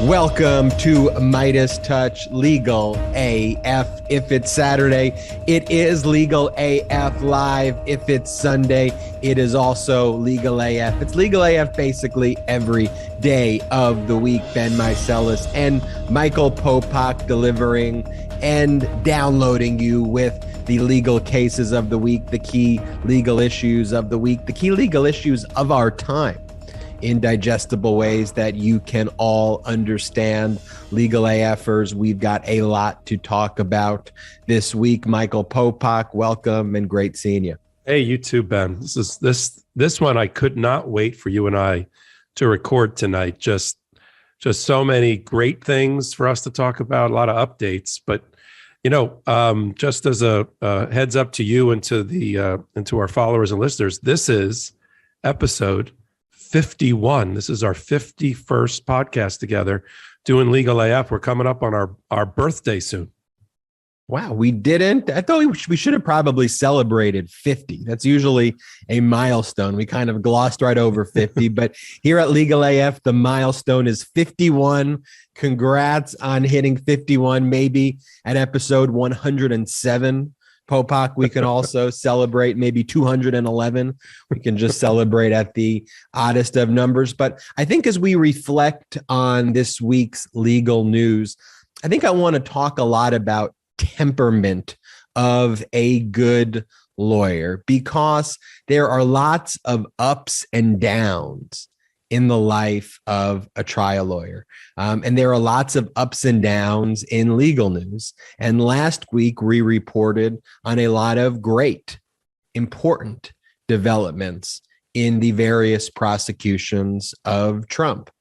Welcome to MeidasTouch Legal AF. If it's Saturday, it is Legal AF Live. If it's Sunday, it is also Legal AF. It's Legal AF basically every day of the week. Ben Meiselas and Michael Popok delivering and downloading you with the legal cases of the week, the key legal issues of the week, the key legal issues of our time, in digestible ways that you can all understand. Legal AFers, we've got a lot to talk about this week. Michael Popok, welcome and great seeing you. Hey, you too, Ben. This one I could not wait for you and I to record tonight. Just so many great things for us to talk about, a lot of updates. But just as a heads up to you and to our followers and listeners, this is episode 51. This is our 51st podcast together doing Legal AF. We're coming up on our birthday soon. Wow, we didn't. I thought we should have probably celebrated 50. That's usually a milestone. We kind of glossed right over 50, but here at Legal AF, the milestone is 51. Congrats on hitting 51, maybe at episode 107. Popok, we can also celebrate maybe 211. We can just celebrate at the oddest of numbers. But I think as we reflect on this week's legal news, I think I want to talk a lot about temperament of a good lawyer, because there are lots of ups and downs in the life of a trial lawyer. And there are lots of ups and downs in legal news. And last week, we reported on a lot of great, important developments in the various prosecutions of Trump.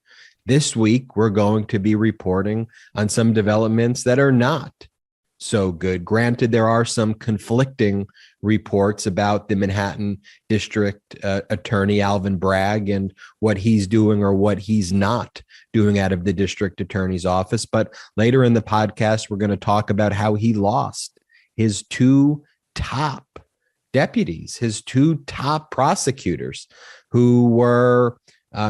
This week, we're going to be reporting on some developments that are not so good. Granted, there are some conflicting reports about the Manhattan District Attorney Alvin Bragg and what he's doing or what he's not doing out of the district attorney's office. But later in the podcast, we're going to talk about how he lost his two top deputies, his two top prosecutors, who were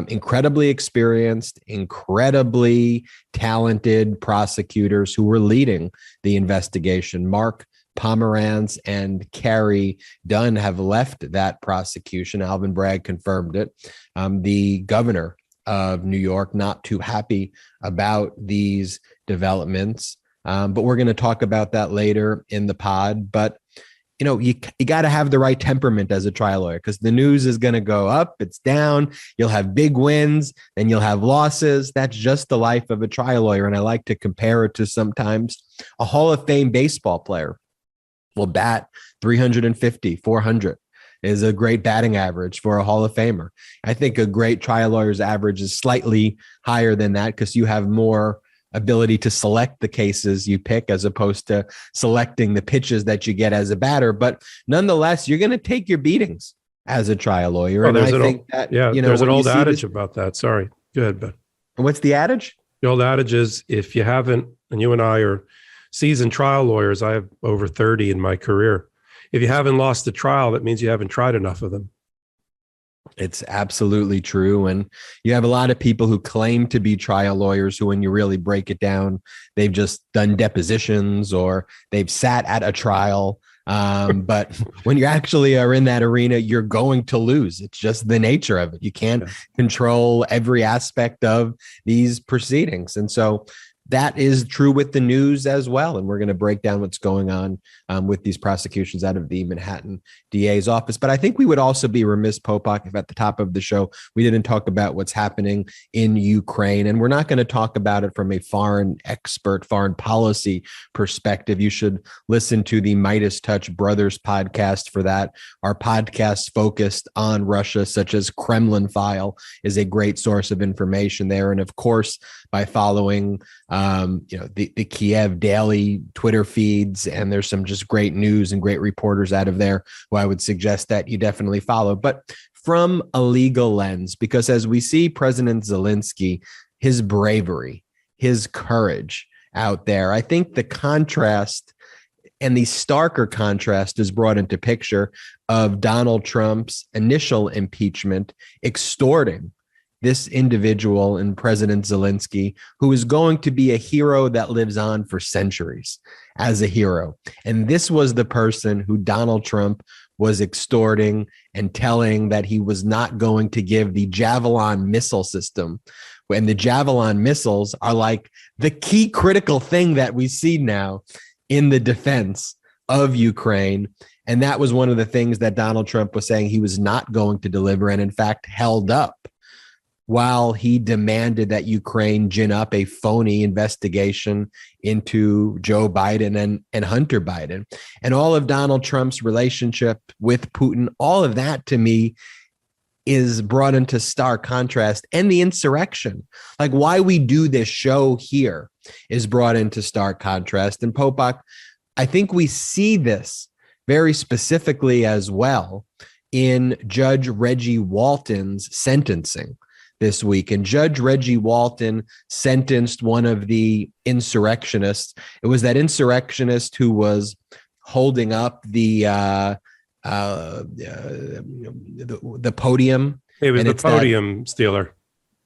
incredibly experienced, incredibly talented prosecutors who were leading the investigation. Mark Pomerantz and Carrie Dunn have left that prosecution. Alvin Bragg confirmed it. The governor of New York, not too happy about these developments. But we're going to talk about that later in the pod. But you got to have the right temperament as a trial lawyer, because the news is going to go up, it's down. You'll have big wins, then you'll have losses. That's just the life of a trial lawyer. And I like to compare it to sometimes a Hall of Fame baseball player will bat 350, 400 is a great batting average for a Hall of Famer. I think a great trial lawyer's average is slightly higher than that, because you have more ability to select the cases you pick as opposed to selecting the pitches that you get as a batter. But nonetheless, you're going to take your beatings as a trial lawyer. And I think there's an old adage about that. Sorry. Go ahead, Ben. What's the adage? The old adage is, if you haven't, and you and I are seasoned trial lawyers, I have over 30 in my career. If you haven't lost a trial, that means you haven't tried enough of them. It's absolutely true. And you have a lot of people who claim to be trial lawyers who, when you really break it down, they've just done depositions or they've sat at a trial. But when you actually are in that arena, you're going to lose. It's just the nature of it. You can't control every aspect of these proceedings. And so that is true with the news as well. And we're going to break down what's going on with these prosecutions out of the Manhattan DA's office. But I think we would also be remiss, Popok, if at the top of the show, we didn't talk about what's happening in Ukraine. And we're not going to talk about it from a foreign expert, foreign policy perspective. You should listen to the MeidasTouch Brothers podcast for that. Our podcast focused on Russia, such as Kremlin File, is a great source of information there. And of course, by following the Kiev daily Twitter feeds, and there's some just great news and great reporters out of there who I would suggest that you definitely follow. But from a legal lens, because as we see President Zelensky, his bravery, his courage out there, I think the contrast and the starker contrast is brought into picture of Donald Trump's initial impeachment extorting this individual in President Zelensky, who is going to be a hero that lives on for centuries as a hero. And this was the person who Donald Trump was extorting and telling that he was not going to give the Javelin missile system. And the Javelin missiles are like the key critical thing that we see now in the defense of Ukraine. And that was one of the things that Donald Trump was saying he was not going to deliver, and in fact held up while he demanded that Ukraine gin up a phony investigation into Joe Biden and Hunter Biden. And all of Donald Trump's relationship with Putin, all of that to me is brought into stark contrast. And the insurrection, like why we do this show here, is brought into stark contrast. And Popok, I think we see this very specifically as well in Judge Reggie Walton's sentencing this week. And Judge Reggie Walton sentenced one of the insurrectionists. It was that insurrectionist who was holding up the podium. He was the podium stealer.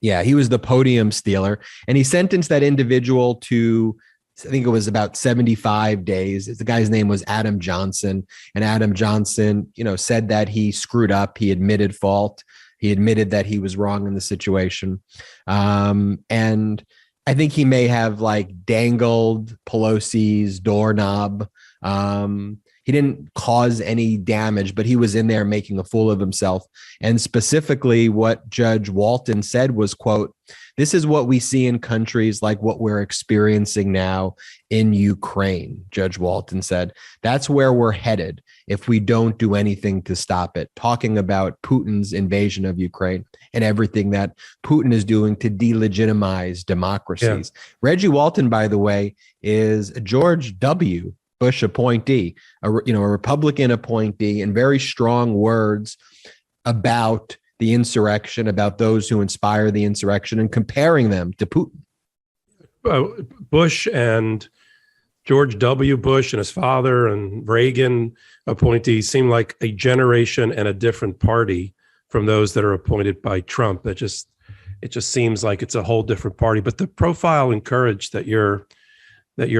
Yeah, he was the podium stealer. And he sentenced that individual to, I think it was about 75 days. The guy's name was Adam Johnson. And Adam Johnson, said that he screwed up. He admitted fault. He admitted that he was wrong in the situation. And I think he may have dangled Pelosi's doorknob. He didn't cause any damage, but he was in there making a fool of himself. And specifically what Judge Walton said was, quote, "This is what we see in countries like what we're experiencing now in Ukraine," Judge Walton said. "That's where we're headed if we don't do anything to stop it," talking about Putin's invasion of Ukraine and everything that Putin is doing to delegitimize democracies. Yeah. Reggie Walton, by the way, is a George W. Bush appointee, a Republican appointee, and very strong words about the insurrection, about those who inspire the insurrection, and comparing them to Putin. Bush and George W. Bush and his father and Reagan appointees seem like a generation and a different party from those that are appointed by Trump. It just seems like it's a whole different party. But the profile and courage that you're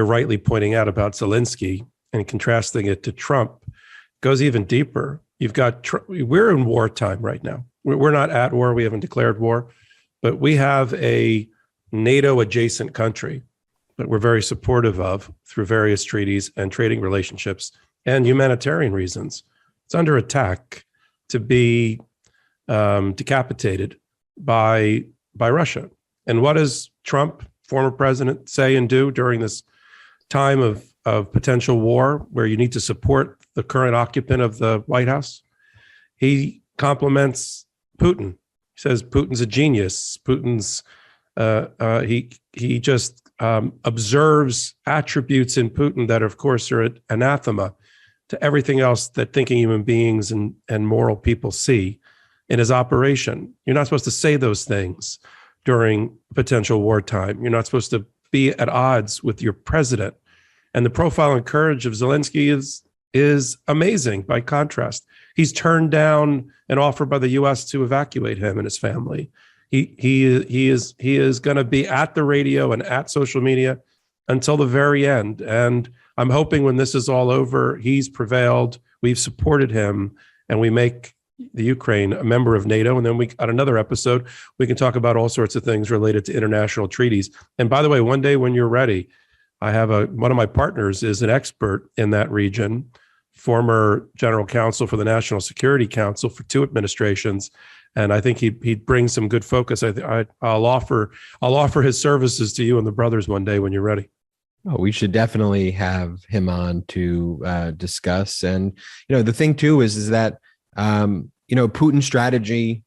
rightly pointing out about Zelensky and contrasting it to Trump goes even deeper. You've got we're in wartime right now. We're not at war. We haven't declared war, but we have a NATO adjacent country that we're very supportive of through various treaties and trading relationships and humanitarian reasons. It's under attack to be decapitated by Russia. And what does Trump, former president, say and do during this time of potential war where you need to support the current occupant of the White House? He compliments Putin. He says Putin's a genius. Putin's he just observes attributes in Putin that, of course, are anathema to everything else that thinking human beings and moral people see in his operation. You're not supposed to say those things during potential wartime. You're not supposed to be at odds with your president. And the profile and courage of Zelensky is amazing by contrast. He's turned down an offer by the U.S. to evacuate him and his family. He is going to be at the radio and at social media until the very end. And I'm hoping when this is all over, he's prevailed. We've supported him, and we make the Ukraine a member of NATO. And then on another episode, we can talk about all sorts of things related to international treaties. And by the way, one day when you're ready, I have one of my partners is an expert in that region, former general counsel for the National Security Council for 2 administrations. And I think he'd bring some good focus. I'll offer his services to you and the brothers one day when you're ready. Oh, we should definitely have him on to discuss. And the thing too is that Putin's strategy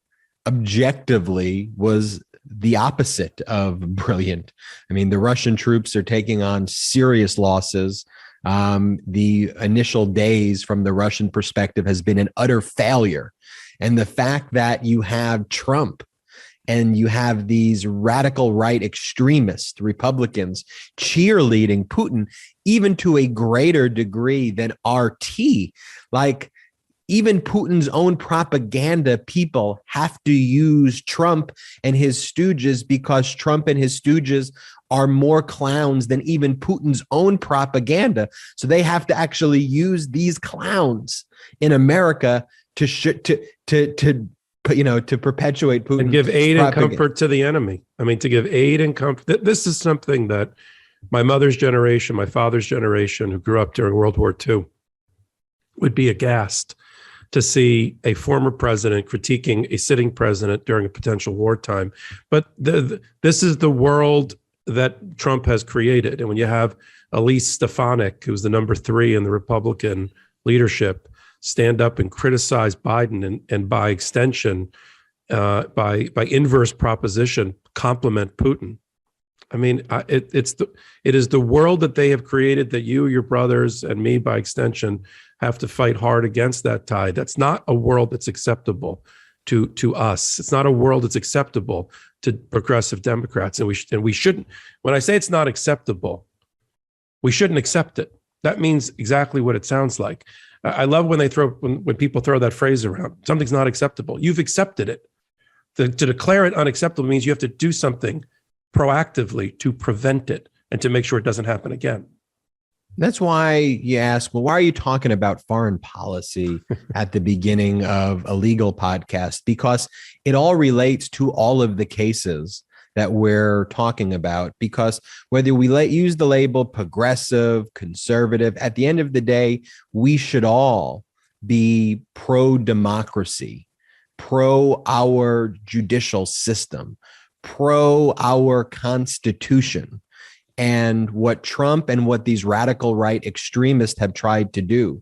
objectively was the opposite of brilliant. I mean, the Russian troops are taking on serious losses. The initial days from the Russian perspective has been an utter failure. And the fact that you have Trump and you have these radical right extremist Republicans cheerleading Putin even to a greater degree than RT, Even Putin's own propaganda people have to use Trump and his stooges because Trump and his stooges are more clowns than even Putin's own propaganda. So they have to actually use these clowns in America to perpetuate Putin and give aid and comfort to the enemy. I mean, to give aid and comfort. This is something that my mother's generation, my father's generation, who grew up during World War II, would be aghast to see a former president critiquing a sitting president during a potential wartime. But this is the world that Trump has created. And when you have Elise Stefanik, who's the number 3 in the Republican leadership, stand up and criticize Biden and by extension, by inverse proposition, compliment Putin. I mean, it is the world that they have created that you, your brothers, and me, by extension, have to fight hard against that tide. That's not a world that's acceptable to us. It's not a world that's acceptable to progressive Democrats, and we shouldn't. When I say it's not acceptable, we shouldn't accept it. That means exactly what it sounds like. I love when when people throw that phrase around. Something's not acceptable. You've accepted it. To declare it unacceptable means you have to do something proactively to prevent it and to make sure it doesn't happen again. That's why you ask, well, why are you talking about foreign policy at the beginning of a legal podcast? Because it all relates to all of the cases that we're talking about. Because whether we use the label progressive, conservative, at the end of the day, we should all be pro-democracy, pro our judicial system, pro our Constitution. And what Trump and what these radical right extremists have tried to do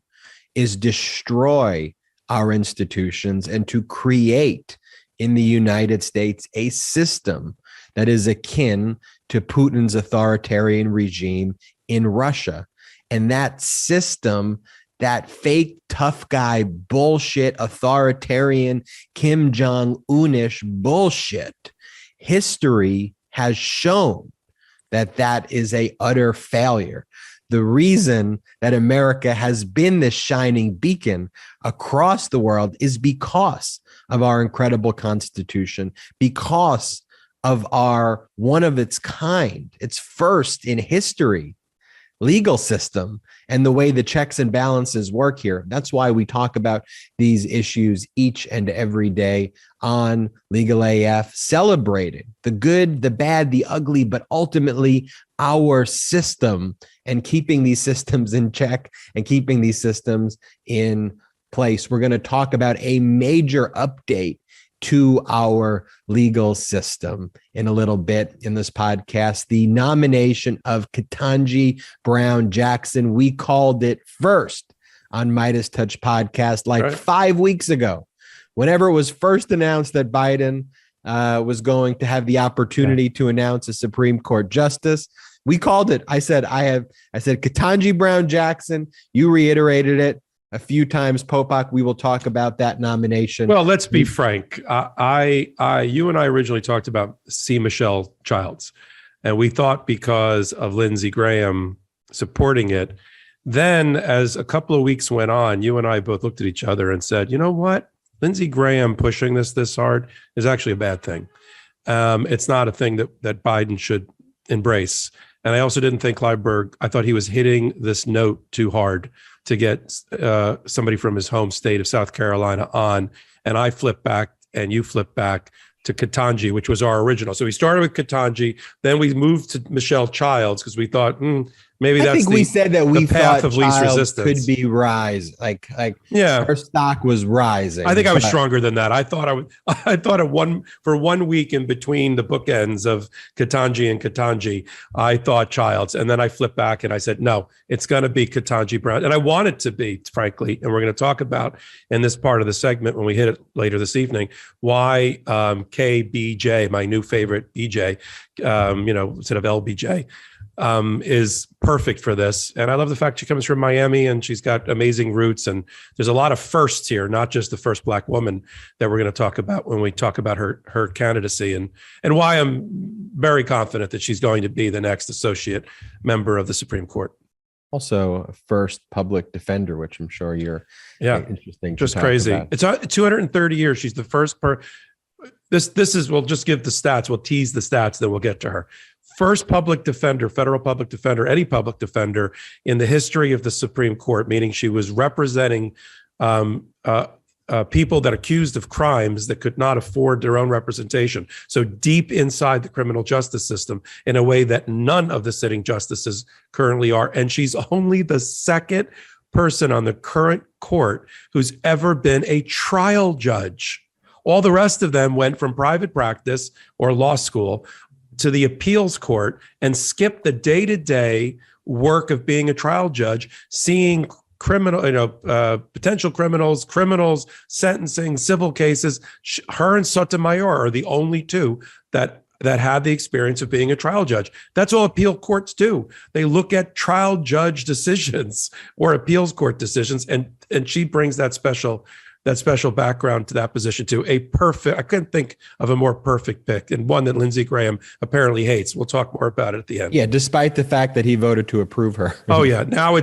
is destroy our institutions and to create in the United States a system that is akin to Putin's authoritarian regime in Russia. And that system, that fake tough guy bullshit, authoritarian Kim Jong-un-ish bullshit, history has shown that is a utter failure. The reason that America has been this shining beacon across the world is because of our incredible Constitution, because of our one of its kind, its first in history legal system, and the way the checks and balances work here. That's why we talk about these issues each and every day on LegalAF, celebrating the good, the bad, the ugly, but ultimately our system, and keeping these systems in check and keeping these systems in place. We're going to talk about a major update to our legal system in a little bit in this podcast. The nomination of Ketanji Brown Jackson. We called it first on MeidasTouch podcast like 5 weeks ago, whenever it was first announced that Biden was going to have the opportunity to announce a Supreme Court justice. We called it. I said Ketanji Brown Jackson. You reiterated it a few times. Popok, we will talk about that nomination. Well, let's be frank. You and I originally talked about C. Michelle Childs, and we thought because of Lindsey Graham supporting it. Then, as a couple of weeks went on, you and I both looked at each other and said, you know what? Lindsey Graham pushing this hard is actually a bad thing. It's not a thing that Biden should embrace. And I also didn't think Clyburn, I thought he was hitting this note too hard to get somebody from his home state of South Carolina on. And I flipped back and you flipped back to Ketanji, which was our original. So we started with Ketanji, then we moved to Michelle Childs because we thought maybe that's we said that we path thought of least resistance could be rise. Her stock was rising. I think I was stronger than that. I thought for 1 week in between the bookends of Ketanji and Ketanji, I thought Childs, and then I flipped back and I said, no, it's going to be Ketanji Brown. And I want it to be, frankly, and we're going to talk about in this part of the segment when we hit it later this evening, why KBJ, my new favorite BJ, instead of LBJ, is perfect for this. And I love the fact she comes from Miami and she's got amazing roots. And there's a lot of firsts here, not just the first Black woman that we're going to talk about when we talk about her candidacy and why I'm very confident that she's going to be the next associate member of the Supreme Court. Also, a first public defender, which I'm sure you're interesting. Just crazy. About. It's 230 years. She's the first This is, we'll just give the stats. We'll tease the stats, then we'll get to her. First public defender, federal public defender, any public defender in the history of the Supreme Court, meaning she was representing people that accused of crimes that could not afford their own representation. So deep inside the criminal justice system in a way that none of the sitting justices currently are. And she's only the second person on the current court who's ever been a trial judge. All the rest of them went from private practice or law school to the appeals court and skipped the day-to-day work of being a trial judge, seeing potential criminals, sentencing, civil cases. Her and Sotomayor are the only two that had the experience of being a trial judge. That's all appeal courts do. They look at trial judge decisions or appeals court decisions, and she brings that special background to that position too. I couldn't think of a more perfect pick, and one that Lindsey Graham apparently hates. We'll talk more about it at the end. Yeah, despite the fact that he voted to approve her. Oh yeah. Now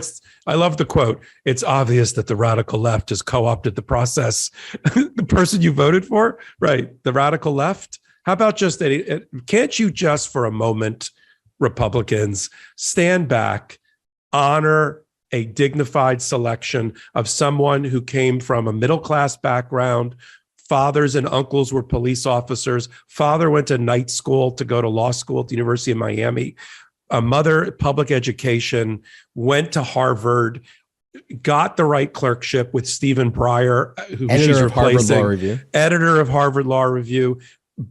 I love the quote. It's obvious that the radical left has co-opted the process. The person you voted for, right? The radical left. How about can't you just for a moment, Republicans, stand back, honor a dignified selection of someone who came from a middle-class background. Fathers and uncles were police officers. Father went to night school to go to law school at the University of Miami. A mother, public education, went to Harvard, got the right clerkship with Stephen Breyer, who she's replacing, editor of Harvard Law Review.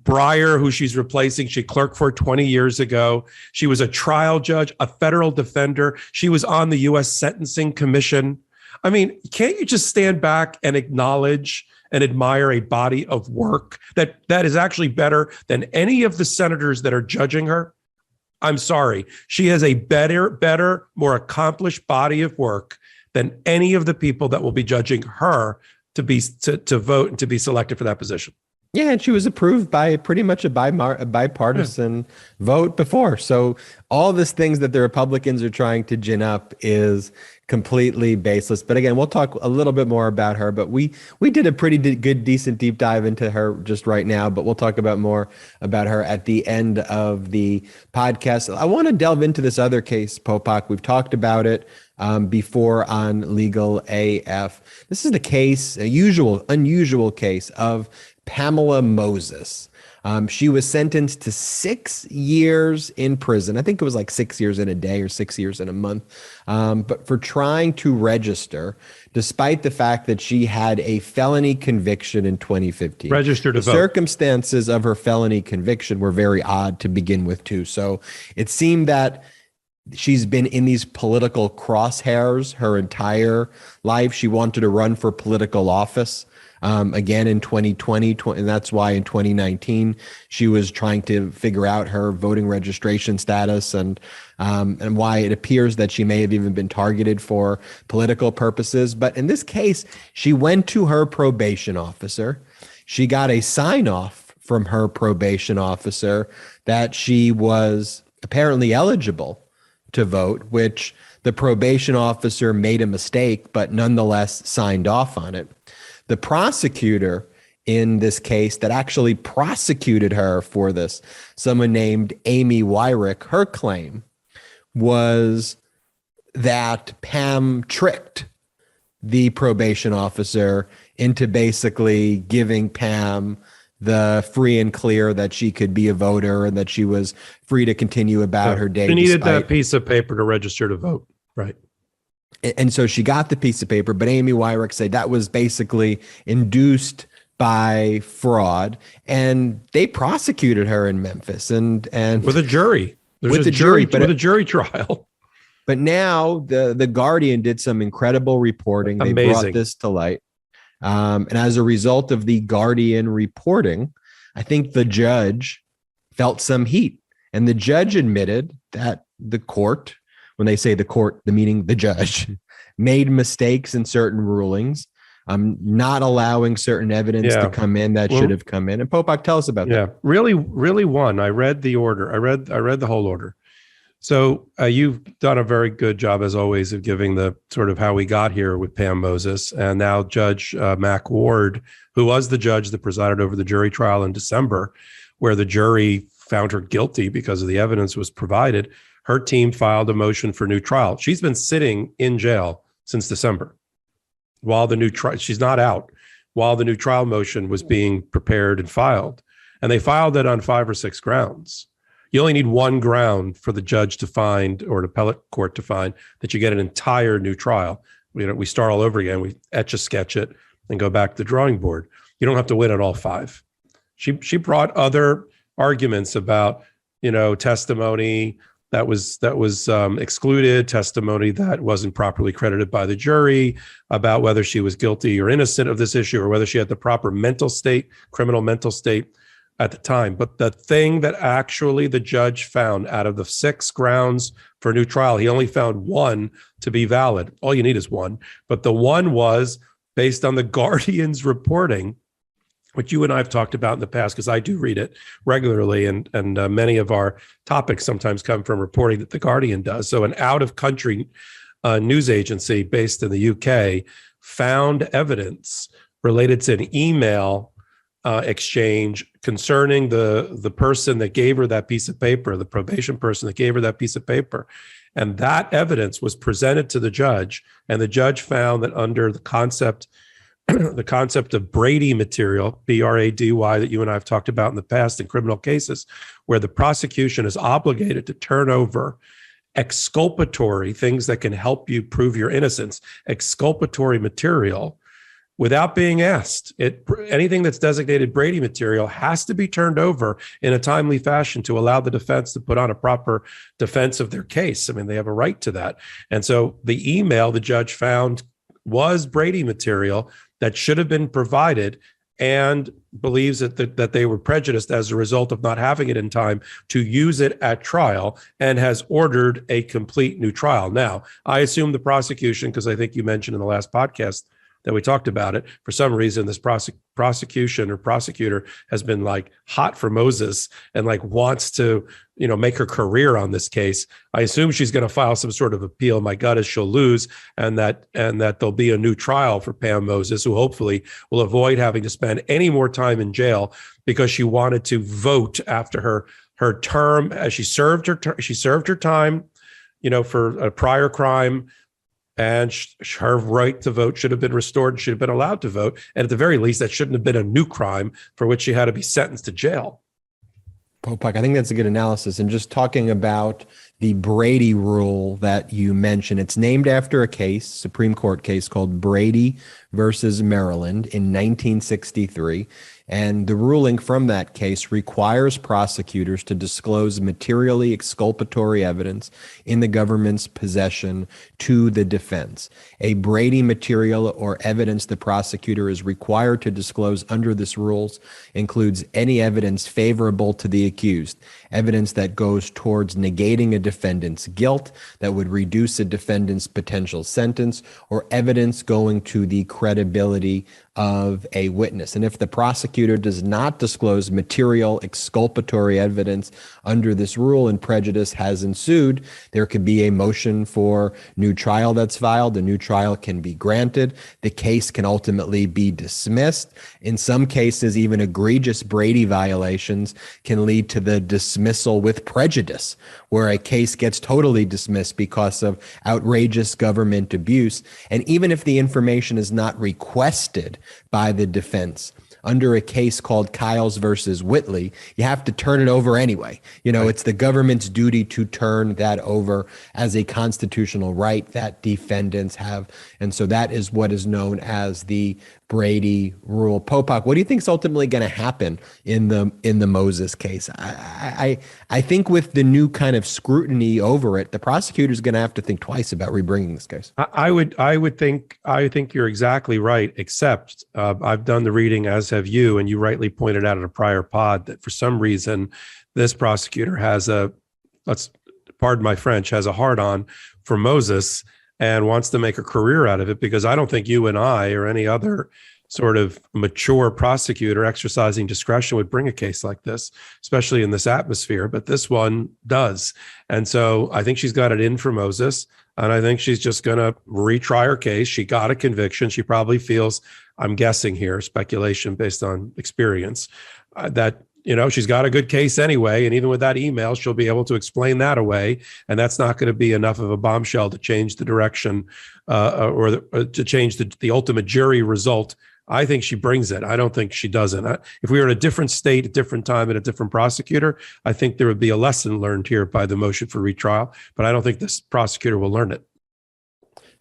Breyer, who she's replacing, she clerked for 20 years ago. She was a trial judge, a federal defender. She was on the U.S. Sentencing Commission. I mean, can't you just stand back and acknowledge and admire a body of work that is actually better than any of the senators that are judging her? I'm sorry. She has a better, more accomplished body of work than any of the people that will be judging her to vote and to be selected for that position. Yeah, and she was approved by pretty much a bipartisan vote before. So all these things that the Republicans are trying to gin up is completely baseless. But again, we'll talk a little bit more about her. But we did a pretty good, decent deep dive into her just right now. But we'll talk more about her at the end of the podcast. I want to delve into this other case, Popok. We've talked about it before on Legal AF. This is the case, unusual case of Pamela Moses. She was sentenced to 6 years in prison. I think it was like 6 years in a day or 6 years in a month. But for trying to register, despite the fact that she had a felony conviction in 2015. Registered to vote. The circumstances of her felony conviction were very odd to begin with, too. So it seemed that she's been in these political crosshairs her entire life. She wanted to run for political office. Again in 2020, and that's why in 2019 she was trying to figure out her voting registration status and why it appears that she may have even been targeted for political purposes. But in this case, she went to her probation officer. She got a sign off from her probation officer that she was apparently eligible to vote, which the probation officer made a mistake, but nonetheless signed off on it. The prosecutor in this case that actually prosecuted her for this, someone named Amy Wyrick, her claim was that Pam tricked the probation officer into basically giving Pam the free and clear that she could be a voter and that she was free to continue about her day. She needed that piece of paper to register to vote, right? And so she got the piece of paper, but Amy Wyrick said that was basically induced by fraud, and they prosecuted her in Memphis and with a jury. With a jury trial. But now the Guardian did some incredible reporting. They brought this to light. And as a result of the Guardian reporting, I think the judge felt some heat, and the judge admitted that the court, when they say the court, the meaning the judge, made mistakes in certain rulings, not allowing certain evidence to come in that should have come in. And Popok, tell us about that. Really one. I read the order. I read the whole order. So you've done a very good job, as always, of giving the sort of how we got here with Pam Moses. And now Judge Mack Ward, who was the judge that presided over the jury trial in December, where the jury found her guilty because of the evidence was provided, her team filed a motion for new trial. She's been sitting in jail since December while the new trial, she's not out, while the new trial motion was being prepared and filed. And they filed it on 5 or 6 grounds. You only need one ground for the judge to find, or an appellate court to find, that you get an entire new trial. We start all over again. We etch a sketch it and go back to the drawing board. You don't have to win at all 5. She brought other arguments about, testimony that was excluded, testimony that wasn't properly credited by the jury, about whether she was guilty or innocent of this issue, or whether she had the proper criminal mental state at the time. But the thing that actually the judge found out of the 6 grounds for a new trial, he only found 1 to be valid. All you need is 1. But the one was based on the Guardian's reporting, which you and I have talked about in the past, because I do read it regularly, and many of our topics sometimes come from reporting that the Guardian does. So an out-of-country news agency based in the UK found evidence related to an email exchange concerning the person that gave her that piece of paper, the probation person that gave her that piece of paper. And that evidence was presented to the judge, and the judge found that under the concept of Brady material, Brady, that you and I have talked about in the past in criminal cases, where the prosecution is obligated to turn over exculpatory things that can help you prove your innocence, exculpatory material, without being asked. Anything that's designated Brady material has to be turned over in a timely fashion to allow the defense to put on a proper defense of their case. I mean, they have a right to that. And so the email the judge found was Brady material that should have been provided, and believes that they were prejudiced as a result of not having it in time to use it at trial, and has ordered a complete new trial. Now, I assume the prosecution, because I think you mentioned in the last podcast that we talked about it, for some reason, this prosecution or prosecutor has been like hot for Moses and like wants to, make her career on this case. I assume she's going to file some sort of appeal. My gut is she'll lose, and that there'll be a new trial for Pam Moses, who hopefully will avoid having to spend any more time in jail, because she wanted to vote after her term, as she served her time, for a prior crime. And her right to vote should have been restored and should have been allowed to vote. And at the very least, that shouldn't have been a new crime for which she had to be sentenced to jail. Popok, I think that's a good analysis. And just talking about the Brady rule that you mentioned, it's named after a case, Supreme Court case called Brady versus Maryland in 1963. And the ruling from that case requires prosecutors to disclose materially exculpatory evidence in the government's possession to the defense. A Brady material or evidence the prosecutor is required to disclose under this rules includes any evidence favorable to the accused, evidence that goes towards negating a defendant's guilt, that would reduce a defendant's potential sentence, or evidence going to the credibility of a witness. And if the prosecutor does not disclose material exculpatory evidence under this rule and prejudice has ensued, there could be a motion for new trial that's filed. A new trial can be granted. The case can ultimately be dismissed. In some cases, even egregious Brady violations can lead to the dismissal with prejudice, where a case gets totally dismissed because of outrageous government abuse. And even if the information is not requested by the defense, under a case called Kiles versus Whitley, you have to turn it over anyway. It's the government's duty to turn that over as a constitutional right that defendants have. And so that is what is known as the Brady rule. Popok, what do you think is ultimately going to happen in the Moses case? I think with the new kind of scrutiny over it, the prosecutor is going to have to think twice about rebringing this case. I think you're exactly right, except I've done the reading, as have you, and you rightly pointed out in a prior pod that for some reason this prosecutor has pardon my French, has a hard-on for Moses and wants to make a career out of it, because I don't think you and I or any other sort of mature prosecutor exercising discretion would bring a case like this, especially in this atmosphere. But this one does. And so I think she's got it in for Moses. And I think she's just going to retry her case. She got a conviction. She probably feels, I'm guessing here, speculation based on experience, that she's got a good case anyway. And even with that email, she'll be able to explain that away. And that's not going to be enough of a bombshell to change the direction or to change the ultimate jury result. I think she brings it. I don't think she doesn't. If we were in a different state, a different time, and a different prosecutor, I think there would be a lesson learned here by the motion for retrial. But I don't think this prosecutor will learn it.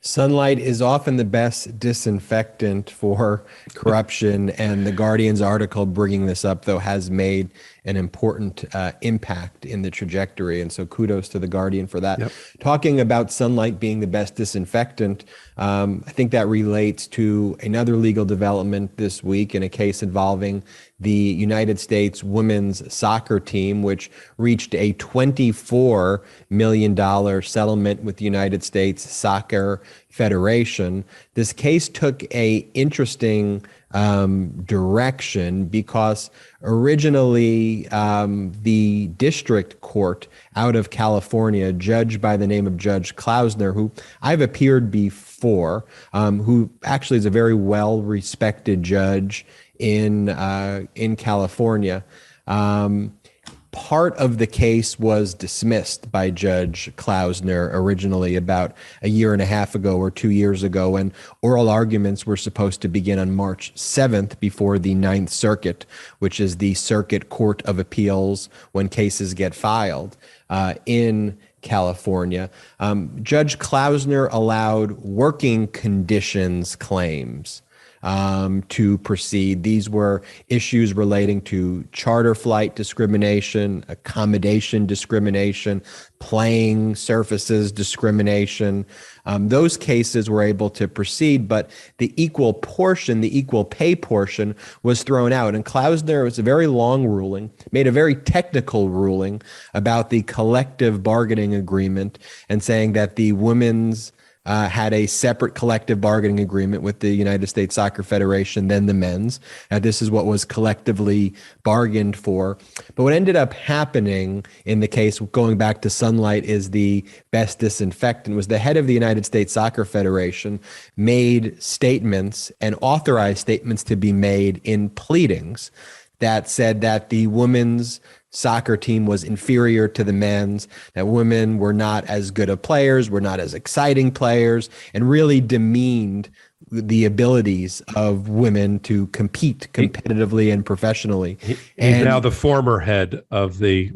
Sunlight is often the best disinfectant for corruption, and the Guardian's article bringing this up, though, has made an important impact in the trajectory. And so kudos to the Guardian for that. Yep. Talking about sunlight being the best disinfectant, I think that relates to another legal development this week in a case involving the United States women's soccer team, which reached a $24 million settlement with the United States Soccer Federation. This case took a interesting direction because originally the district court out of California, a judge by the name of Judge Klausner, who I've appeared before, who actually is a very well-respected judge in California. Part of the case was dismissed by Judge Klausner originally about a year and a half ago or 2 years ago, and oral arguments were supposed to begin on March 7th before the Ninth Circuit, which is the Circuit Court of Appeals when cases get filed in California. Judge Klausner allowed working conditions claims to proceed. These were issues relating to charter flight discrimination, accommodation discrimination, playing surfaces discrimination. Those cases were able to proceed, but the equal pay portion was thrown out. And Klausner, was a very long ruling, made a very technical ruling about the collective bargaining agreement and saying that the women's had a separate collective bargaining agreement with the United States Soccer Federation than the men's. This is what was collectively bargained for. But what ended up happening in the case, going back to sunlight is the best disinfectant, was the head of the United States Soccer Federation made statements and authorized statements to be made in pleadings that said that the women's soccer team was inferior to the men's, that women were not as good of players, were not as exciting players, and really demeaned the abilities of women to compete competitively and professionally. He's now the former head of the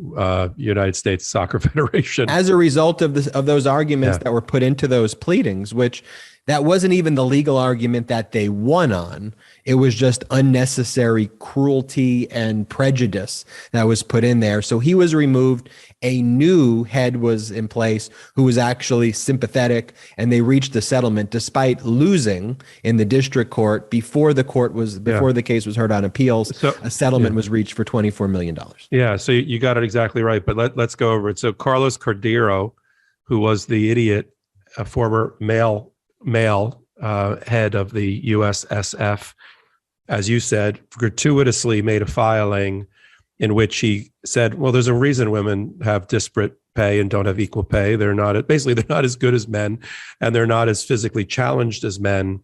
United States Soccer Federation. As a result of those arguments that were put into those pleadings, which that wasn't even the legal argument that they won on. It was just unnecessary cruelty and prejudice that was put in there. So he was removed. A new head was in place who was actually sympathetic, and they reached a settlement despite losing in the district court before the case was heard on appeals. So, a settlement was reached for $24 million. Yeah, so you got it exactly right. But let's go over it. So Carlos Cordero, who was the idiot, a former male head of the USSF, as you said, gratuitously made a filing in which he said, well, there's a reason women have disparate pay and don't have equal pay. They're not as good as men, and they're not as physically challenged as men.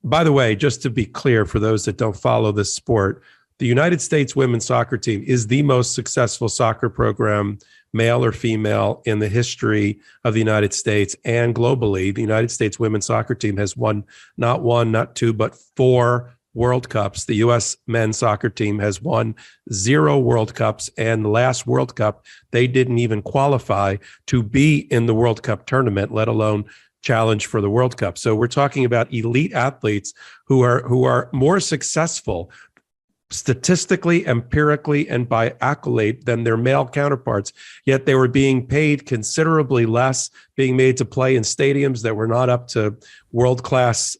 By the way, just to be clear for those that don't follow this sport, the United States women's soccer team is the most successful soccer program, male or female, in the history of the United States and globally. The United States women's soccer team has won not one, not two, but 4 World Cups. The U.S. men's soccer team has won 0 World Cups, and the last World Cup, they didn't even qualify to be in the World Cup tournament, let alone challenge for the World Cup. So we're talking about elite athletes who are more successful statistically, empirically, and by accolade than their male counterparts, yet they were being paid considerably less, being made to play in stadiums that were not up to world-class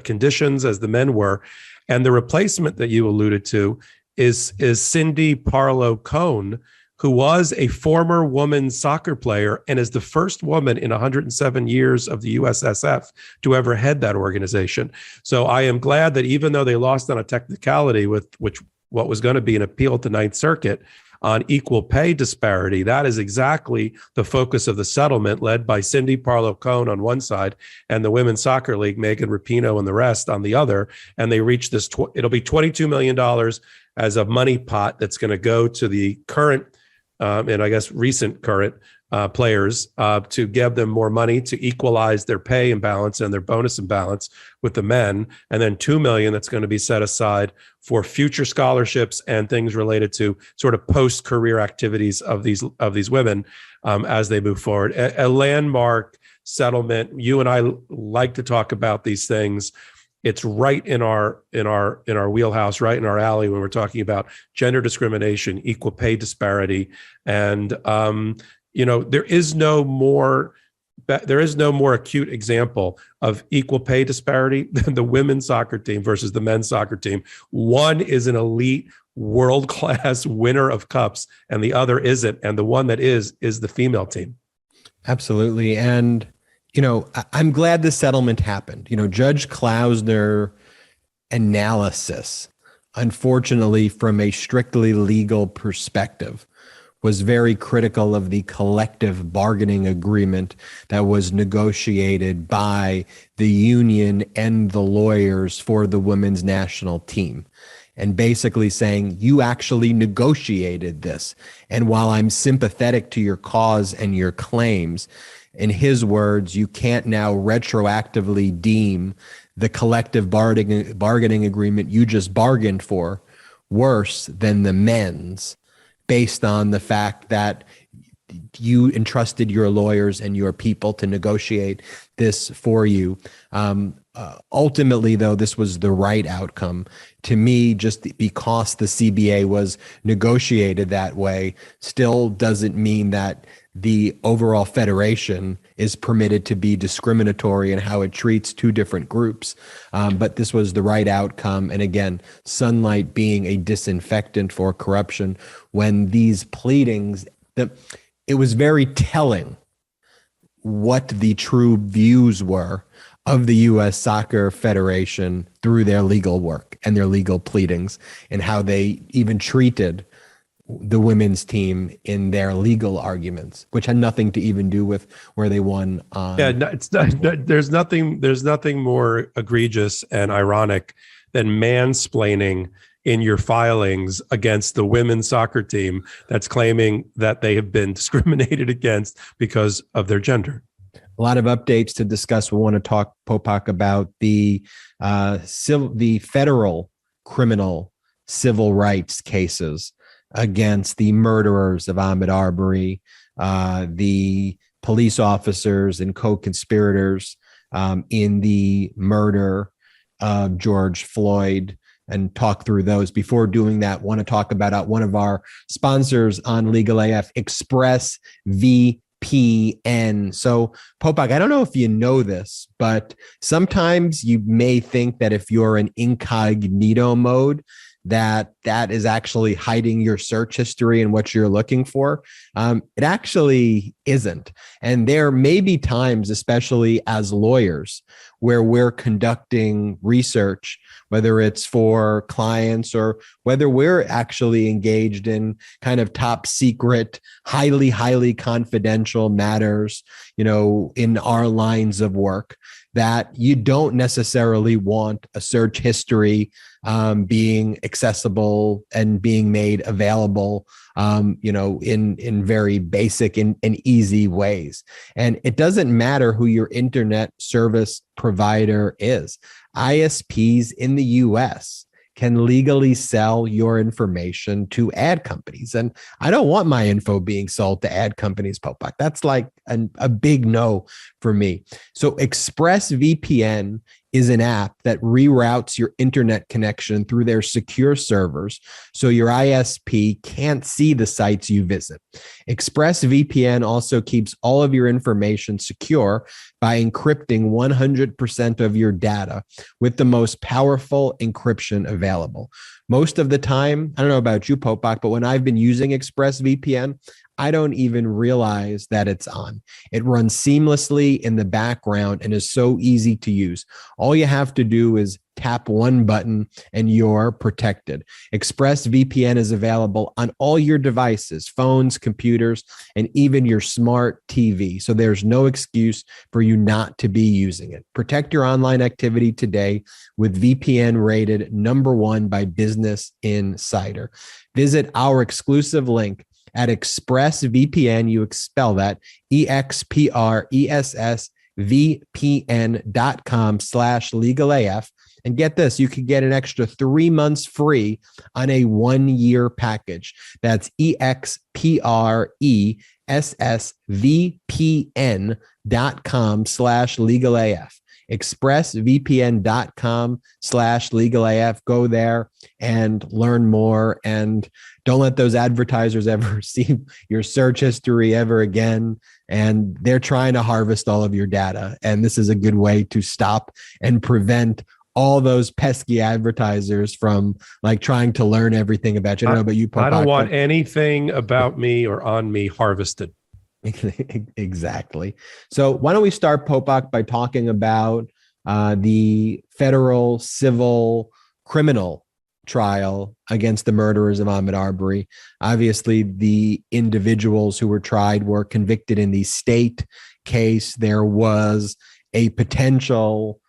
conditions as the men were. And the replacement that you alluded to is Cindy Parlow Cone, who was a former women's soccer player and is the first woman in 107 years of the USSF to ever head that organization. So I am glad that even though they lost on a technicality with what was going to be an appeal to Ninth Circuit on equal pay disparity, that is exactly the focus of the settlement, led by Cindy Parlow-Cohn on one side and the Women's Soccer League, Megan Rapinoe and the rest on the other. And they reached this, it'll be $22 million as a money pot that's going to go to the current and I guess recent current players to give them more money to equalize their pay imbalance and their bonus imbalance with the men, and then $2 million that's going to be set aside for future scholarships and things related to sort of post-career activities of these women as they move forward. A landmark settlement. You and I like to talk about these things. It's right in our wheelhouse, right in our alley when we're talking about gender discrimination, equal pay disparity, and there is no more acute example of equal pay disparity than the women's soccer team versus the men's soccer team. One is an elite, world-class winner of cups, and the other isn't. And the one that is the female team. Absolutely, and I'm glad the settlement happened. Judge Klausner analysis, unfortunately, from a strictly legal perspective, was very critical of the collective bargaining agreement that was negotiated by the union and the lawyers for the women's national team. And basically saying, you actually negotiated this. And while I'm sympathetic to your cause and your claims, in his words, you can't now retroactively deem the collective bargaining agreement you just bargained for worse than the men's, based on the fact that you entrusted your lawyers and your people to negotiate this for you. Ultimately, though, this was the right outcome. To me, just because the CBA was negotiated that way still doesn't mean that the overall federation is permitted to be discriminatory in how it treats two different groups. But this was the right outcome. And again, sunlight being a disinfectant for corruption, when these pleadings, it was very telling what the true views were of the U.S. Soccer Federation through their legal work and their legal pleadings, and how they even treated the women's team in their legal arguments, which had nothing to even do with where they won. It's not, there's nothing more egregious and ironic than mansplaining in your filings against the women's soccer team that's claiming that they have been discriminated against because of their gender. A lot of updates to discuss. We want to talk, Popok, about the federal criminal civil rights cases against the murderers of Ahmed Arbory, the police officers and co-conspirators in the murder of George Floyd, and talk through those. Before doing that, want to talk about one of our sponsors on LegalAF, ExpressVPN. So, Popok, I don't know if you know this, but sometimes you may think that if you're in incognito mode, that is actually hiding your search history and what you're looking for. It actually isn't. And there may be times, especially as lawyers, where we're conducting research, whether it's for clients or whether we're actually engaged in kind of top secret, highly, highly confidential matters, in our lines of work, that you don't necessarily want a search history being accessible and being made available, in very basic and easy ways. And it doesn't matter who your internet service provider is. ISPs in the US can legally sell your information to ad companies. And I don't want my info being sold to ad companies, Popok. That's like a big no for me. So ExpressVPN is an app that reroutes your internet connection through their secure servers so your ISP can't see the sites you visit. ExpressVPN also keeps all of your information secure by encrypting 100% of your data with the most powerful encryption available. Most of the time, I don't know about you, Popok, but when I've been using ExpressVPN, I don't even realize that it's on. It runs seamlessly in the background and is so easy to use. All you have to do is tap one button and you're protected. ExpressVPN is available on all your devices, phones, computers, and even your smart TV. So there's no excuse for you not to be using it. Protect your online activity today with VPN rated #1 by Business Insider. Visit our exclusive link at ExpressVPN. You spell that ExpressVPN.com/LegalAF. And get this, you could get an extra 3 months free on a 1-year package. That's ExpressVPN.com/LegalAF. ExpressVPN.com/LegalAF. Go there and learn more, and don't let those advertisers ever see your search history ever again. And they're trying to harvest all of your data. And this is a good way to stop and prevent all those pesky advertisers from like trying to learn everything about you. I don't know about you, Popok, I don't want anything about me or on me harvested. Exactly. So why don't we start, Popok, by talking about the federal civil criminal trial against the murderers of Ahmed Arbery. Obviously, the individuals who were tried were convicted in the state case. There was a potential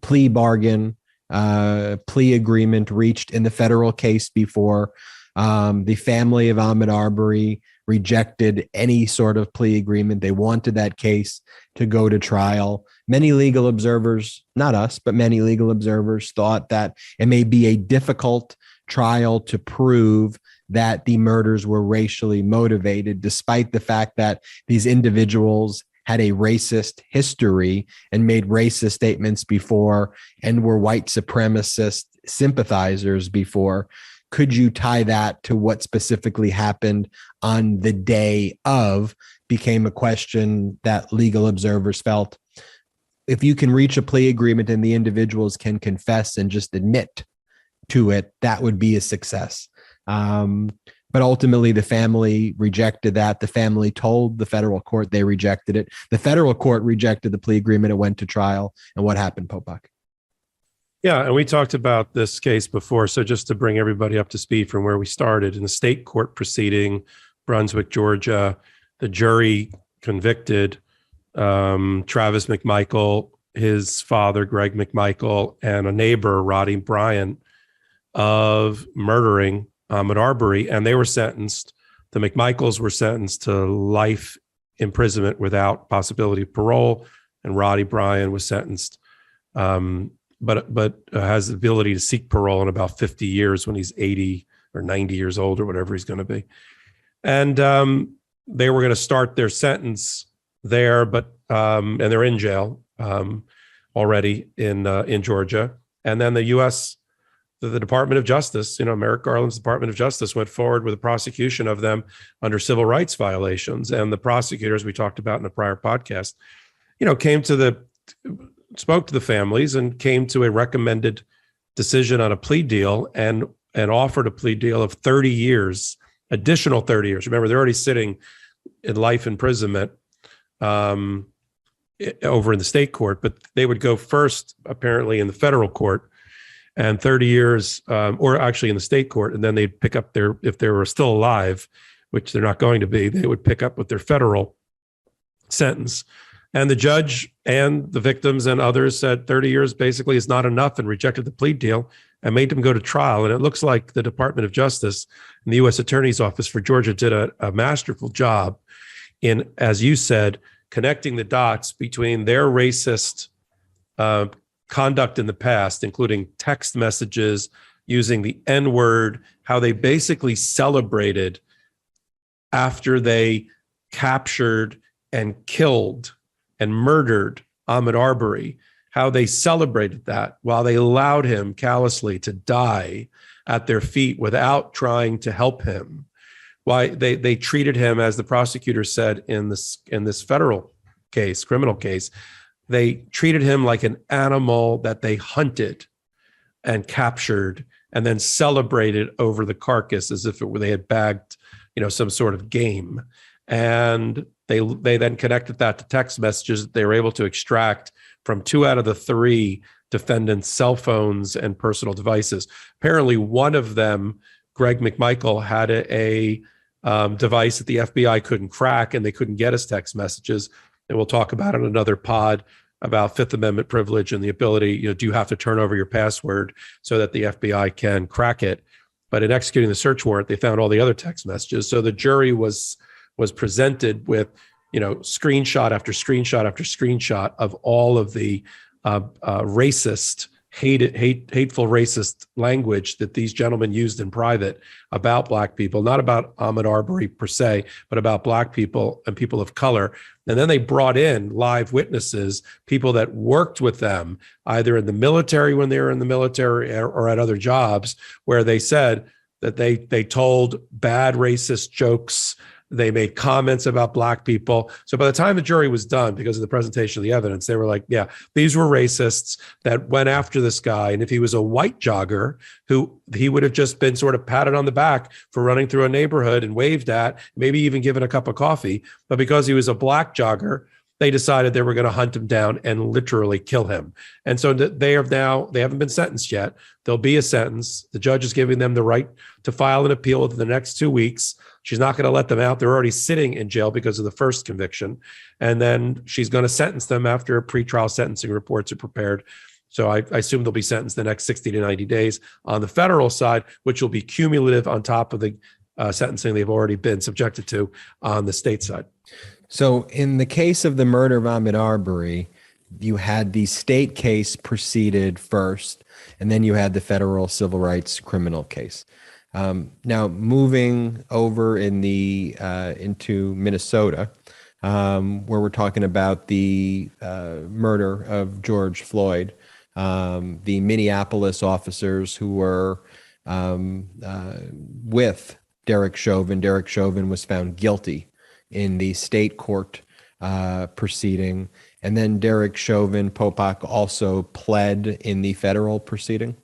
plea bargain, plea agreement reached in the federal case before. The family of Ahmed Arbery rejected any sort of plea agreement. They wanted that case to go to trial. Many legal observers, not us, but many legal observers thought that it may be a difficult trial to prove that the murders were racially motivated, despite the fact that these individuals had a racist history and made racist statements before and were white supremacist sympathizers before. Could you tie that to what specifically happened on the day of became a question that legal observers felt. If you can reach a plea agreement and the individuals can confess and just admit to it, that would be a success. But ultimately, the family rejected that. The family told the federal court they rejected it. The federal court rejected the plea agreement. It went to trial. And what happened, Popok? Yeah, and we talked about this case before. So just to bring everybody up to speed from where we started, in the state court proceeding, Brunswick, Georgia, the jury convicted Travis McMichael, his father, Greg McMichael, and a neighbor, Roddy Bryant, of murdering Ahmed Arbery, and they were sentenced. The McMichaels were sentenced to life imprisonment without possibility of parole, and Roddy Bryant was sentenced, but has the ability to seek parole in about 50 years when he's 80 or 90 years old or whatever he's going to be. And they were going to start their sentence there, but and they're in jail already in Georgia, and then the U.S. The Department of Justice, Merrick Garland's Department of Justice went forward with a prosecution of them under civil rights violations. And the prosecutors we talked about in a prior podcast, spoke to the families and came to a recommended decision on a plea deal and offered a plea deal of 30 years, additional 30 years. Remember, they're already sitting in life imprisonment over in the state court, but they would go first, apparently, in the federal court, and 30 years, or actually in the state court, and then they'd pick up if they were still alive, which they're not going to be, they would pick up with their federal sentence. And the judge and the victims and others said 30 years basically is not enough and rejected the plea deal and made them go to trial. And it looks like the Department of Justice and the U.S. Attorney's Office for Georgia did a masterful job in, as you said, connecting the dots between their racist conduct in the past, including text messages, using the N-word, how they basically celebrated after they captured and killed and murdered Ahmed Arbery, how they celebrated that while they allowed him callously to die at their feet without trying to help him. Why they treated him, as the prosecutor said in this federal case, criminal case, they treated him like an animal that they hunted and captured and then celebrated over the carcass as if they had bagged, some sort of game. And they then connected that to text messages that they were able to extract from 2 out of the 3 defendants' cell phones and personal devices. Apparently, one of them, Greg McMichael, had a device that the FBI couldn't crack, and they couldn't get his text messages. And we'll talk about it in another pod about Fifth Amendment privilege and the ability, do you have to turn over your password so that the FBI can crack it? But in executing the search warrant, they found all the other text messages. So the jury was presented with, screenshot after screenshot after screenshot of all of the racist, hateful racist language that these gentlemen used in private about Black people, not about Ahmed Arbery per se, but about Black people and people of color. And then they brought in live witnesses, people that worked with them, either in the military when they were in the military or at other jobs, where they said that they told bad racist jokes. They made comments about Black people. So by the time the jury was done, because of the presentation of the evidence, they were like, yeah, these were racists that went after this guy. And if he was a white jogger, he would have just been sort of patted on the back for running through a neighborhood and waved at, maybe even given a cup of coffee. But because he was a Black jogger, they decided they were going to hunt him down and literally kill him. And so they haven't been sentenced yet. There'll be a sentence. The judge is giving them the right to file an appeal within the next 2 weeks. She's not going to let them out. They're already sitting in jail because of the first conviction. And then she's going to sentence them after pretrial sentencing reports are prepared. So I assume they'll be sentenced the next 60 to 90 days on the federal side, which will be cumulative on top of the sentencing they've already been subjected to on the state side. So in the case of the murder of Ahmed Arbery, you had the state case proceeded first, and then you had the federal civil rights criminal case. Now moving over into Minnesota, where we're talking about the murder of George Floyd, the Minneapolis officers who were with Derek Chauvin. Derek Chauvin was found guilty in the state court proceeding, and then Derek Chauvin, Popok, also pled in the federal proceeding.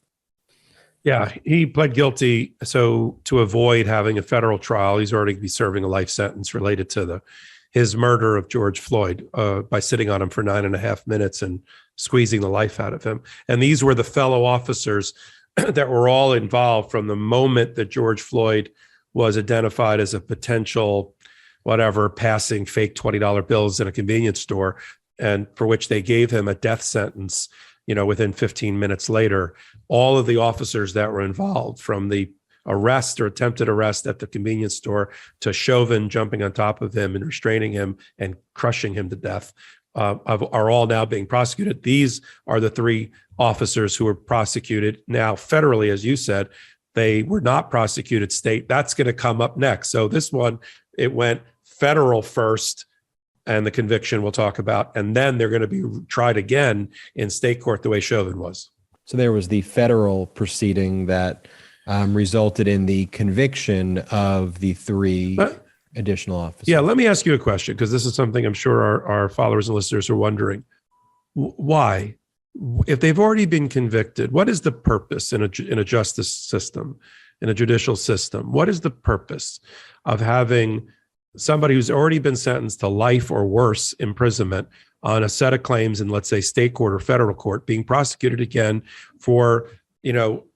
Yeah, he pled guilty. So to avoid having a federal trial, he's already be serving a life sentence related to his murder of George Floyd by sitting on him for 9.5 minutes and squeezing the life out of him. And these were the fellow officers that were all involved from the moment that George Floyd was identified as a potential passing fake $20 bills in a convenience store, and for which they gave him a death sentence, within 15 minutes later. All of the officers that were involved, from the arrest or attempted arrest at the convenience store to Chauvin jumping on top of him and restraining him and crushing him to death, are all now being prosecuted. These are the 3 officers who were prosecuted now federally, as you said. They were not prosecuted state. That's going to come up next. So this one, it went federal first, and the conviction we'll talk about, and then they're going to be tried again in state court the way Chauvin was. So there was the federal proceeding that resulted in the conviction of the 3 additional officers. Yeah, let me ask you a question, because this is something I'm sure our followers and listeners are wondering. Why? If they've already been convicted, what is the purpose in a justice system, in a judicial system? What is the purpose of having somebody who's already been sentenced to life or worse imprisonment on a set of claims in, let's say, state court or federal court, being prosecuted again for,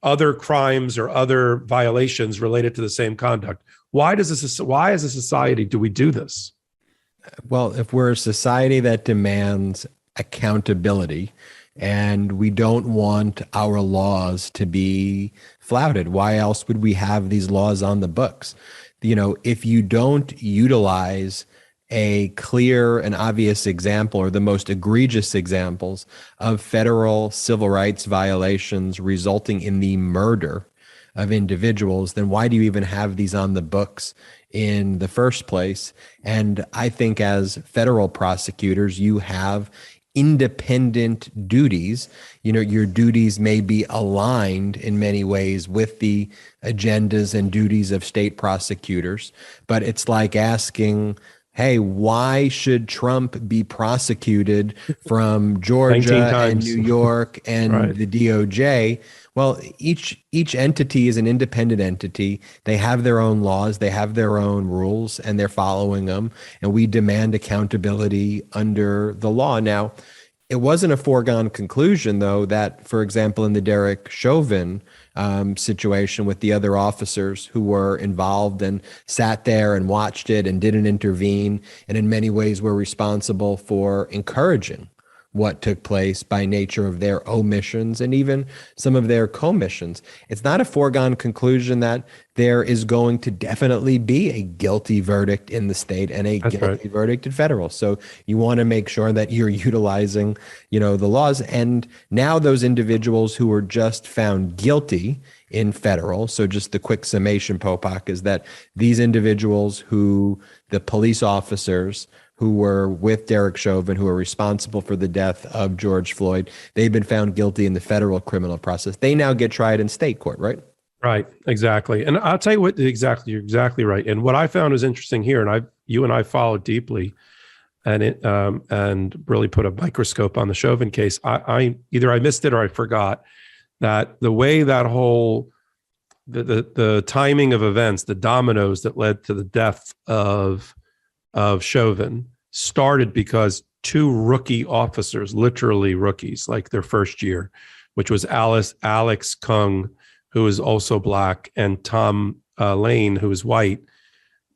other crimes or other violations related to the same conduct? Why as a society do we do this? Well, if we're a society that demands accountability and we don't want our laws to be flouted, why else would we have these laws on the books? If you don't utilize a clear and obvious example, or the most egregious examples of federal civil rights violations resulting in the murder of individuals, then why do you even have these on the books in the first place? And I think as federal prosecutors, you have independent duties. Your duties may be aligned in many ways with the agendas and duties of state prosecutors, but it's like asking, hey, why should Trump be prosecuted from 19 Georgia and times. New York and Right. the DOJ? Well, each entity is an independent entity. They have their own laws, they have their own rules, and they're following them. And we demand accountability under the law. Now, it wasn't a foregone conclusion, though, that, for example, in the Derek Chauvin situation with the other officers who were involved and sat there and watched it and didn't intervene, and in many ways were responsible for encouraging what took place by nature of their omissions and even some of their commissions. It's not a foregone conclusion that there is going to definitely be a guilty verdict in the state and a That's guilty right. verdict in federal. So you want to make sure that you're utilizing, the laws. And now those individuals who were just found guilty in federal, so just the quick summation, Popok, is that these individuals the police officers who were with Derek Chauvin, who are responsible for the death of George Floyd, they've been found guilty in the federal criminal process. They now get tried in state court, right? Right, exactly. And I'll tell you what, you're exactly right. And what I found was interesting here, and you and I followed deeply, and really put a microscope on the Chauvin case. I either I missed it or I forgot that the way that whole the timing of events, the dominoes that led to the death of Chauvin, started because two rookie officers, literally rookies, like their first year, which was Alex Kung, who is also black, and Tom Lane, who is white,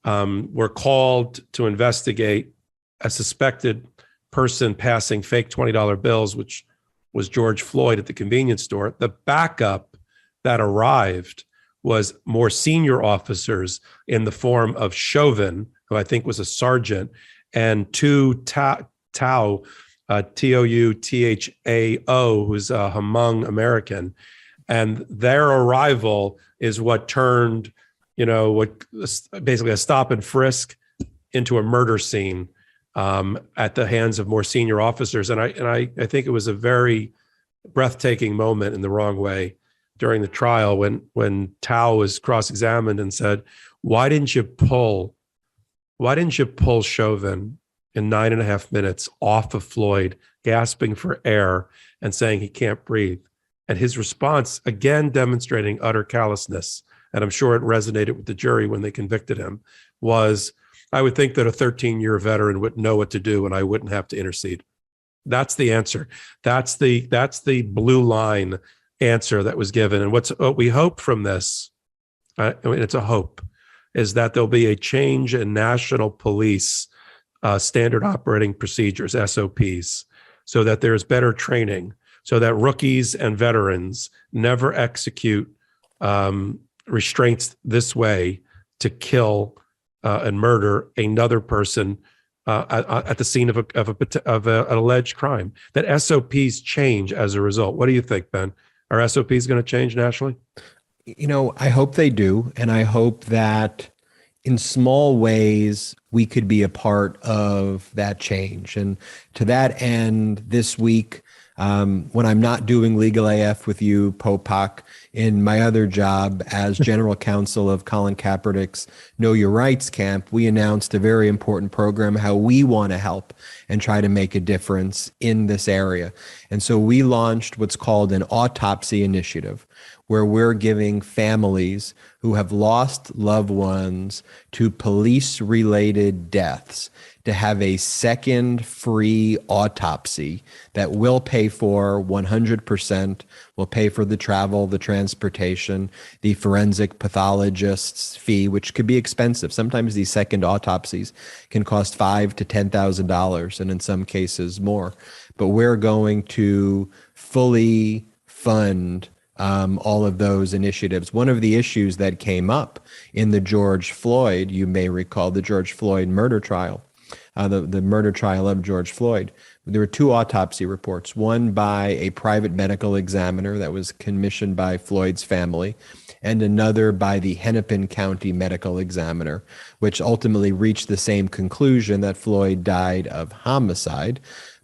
were called to investigate a suspected person passing fake $20 bills, which was George Floyd at the convenience store. The backup that arrived was more senior officers in the form of Chauvin, who I think was a sergeant, and two Touthao, who's a Hmong American. And their arrival is what turned, what basically a stop and frisk into a murder scene at the hands of more senior officers. And I think it was a very breathtaking moment in the wrong way during the trial when Tao was cross-examined and said, why didn't you pull Chauvin in 9.5 minutes off of Floyd, gasping for air and saying he can't breathe? And his response, again demonstrating utter callousness, and I'm sure it resonated with the jury when they convicted him, was, I would think that a 13-year veteran would know what to do and I wouldn't have to intercede. That's the answer. That's the blue line answer that was given. And what we hope from this, it's a hope, is that there'll be a change in national police standard operating procedures, SOPs, so that there's better training, so that rookies and veterans never execute restraints this way to kill and murder another person at the scene of an alleged crime. That SOPs change as a result. What do you think, Ben? Are SOPs going to change nationally? I hope they do. And I hope that in small ways, we could be a part of that change. And to that end, this week, when I'm not doing LegalAF with you, Popok, in my other job as general counsel of Colin Kaepernick's Know Your Rights camp, we announced a very important program, how we want to help and try to make a difference in this area. And so we launched what's called an Autopsy Initiative, where we're giving families who have lost loved ones to police-related deaths to have a second free autopsy that will pay for 100%, will pay for the travel, the transportation, the forensic pathologist's fee, which could be expensive. Sometimes these second autopsies can cost $5,000 to $10,000, and in some cases more. But we're going to fully fund all of those initiatives. One of the issues that came up in the George Floyd, you may recall the George Floyd murder trial, the murder trial of George Floyd. There were two autopsy reports, one by a private medical examiner that was commissioned by Floyd's family, and another by the Hennepin County medical examiner, which ultimately reached the same conclusion, that Floyd died of homicide.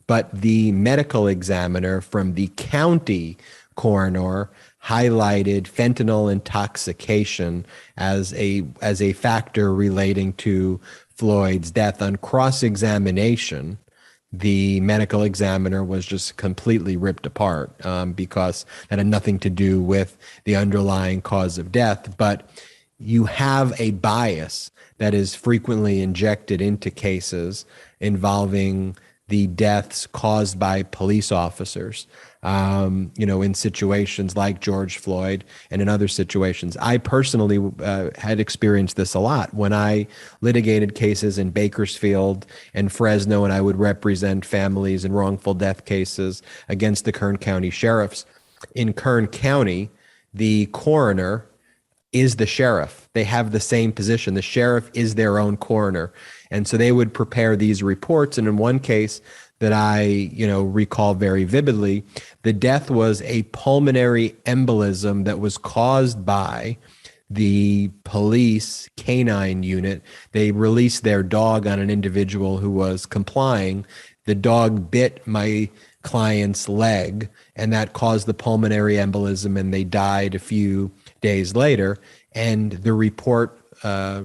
but the medical examiner from the county coroner highlighted fentanyl intoxication as a factor relating to Floyd's death. On cross-examination, the medical examiner was just completely ripped apart because that had nothing to do with the underlying cause of death. But you have a bias that is frequently injected into cases involving the deaths caused by police officers, in situations like George Floyd and in other situations. I personally had experienced this a lot when I litigated cases in Bakersfield and Fresno, and I would represent families in wrongful death cases against the Kern County sheriffs. In Kern County, the coroner is the sheriff. They have the same position. The sheriff is their own coroner. And so they would prepare these reports. And in one case that I, recall very vividly, the death was a pulmonary embolism that was caused by the police canine unit. They released their dog on an individual who was complying. The dog bit my client's leg, and that caused the pulmonary embolism, and they died a few days later. And the report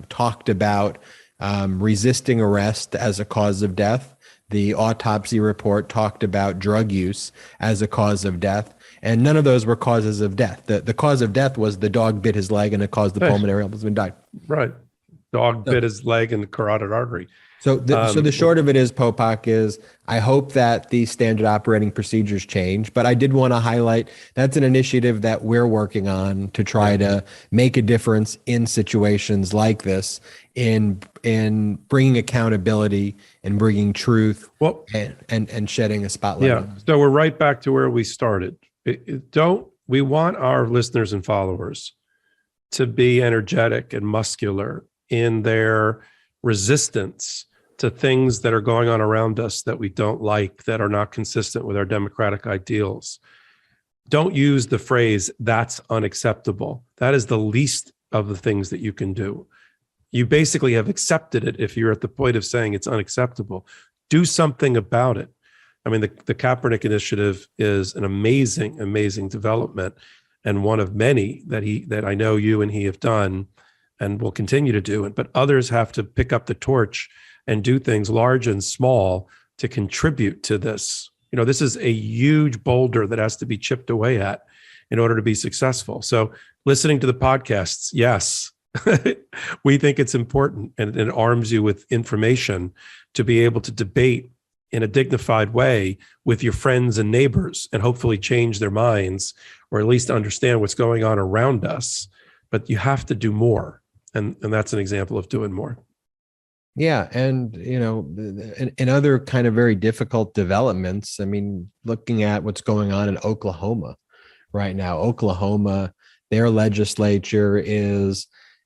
talked about resisting arrest as a cause of death. The autopsy report talked about drug use as a cause of death, and none of those were causes of death. The cause of death was the dog bit his leg and it caused the pulmonary embolism and died. Right. Dog bit his leg in the carotid artery. So the short of it is, Popok, is I hope that the standard operating procedures change, but I did want to highlight that's an initiative that we're working on to try to make a difference in situations like this, in bringing accountability and bringing truth, and shedding a spotlight. Yeah. So we're right back to where we started. We want our listeners and followers to be energetic and muscular in their resistance to things that are going on around us that we don't like, that are not consistent with our democratic ideals. Don't use the phrase, "that's unacceptable." That is the least of the things that you can do. You basically have accepted it if you're at the point of saying it's unacceptable. Do something about it. I mean, the Kaepernick Initiative is an amazing, amazing development, and one of many that I know you and he have done and will continue to do. But others have to pick up the torch and do things large and small to contribute to this. This is a huge boulder that has to be chipped away at in order to be successful. So listening to the podcasts, yes, we think it's important, and it arms you with information to be able to debate in a dignified way with your friends and neighbors and hopefully change their minds, or at least understand what's going on around us. But you have to do more. And that's an example of doing more. Yeah. And, in other kind of very difficult developments, I mean, looking at what's going on in Oklahoma right now, Oklahoma, their legislature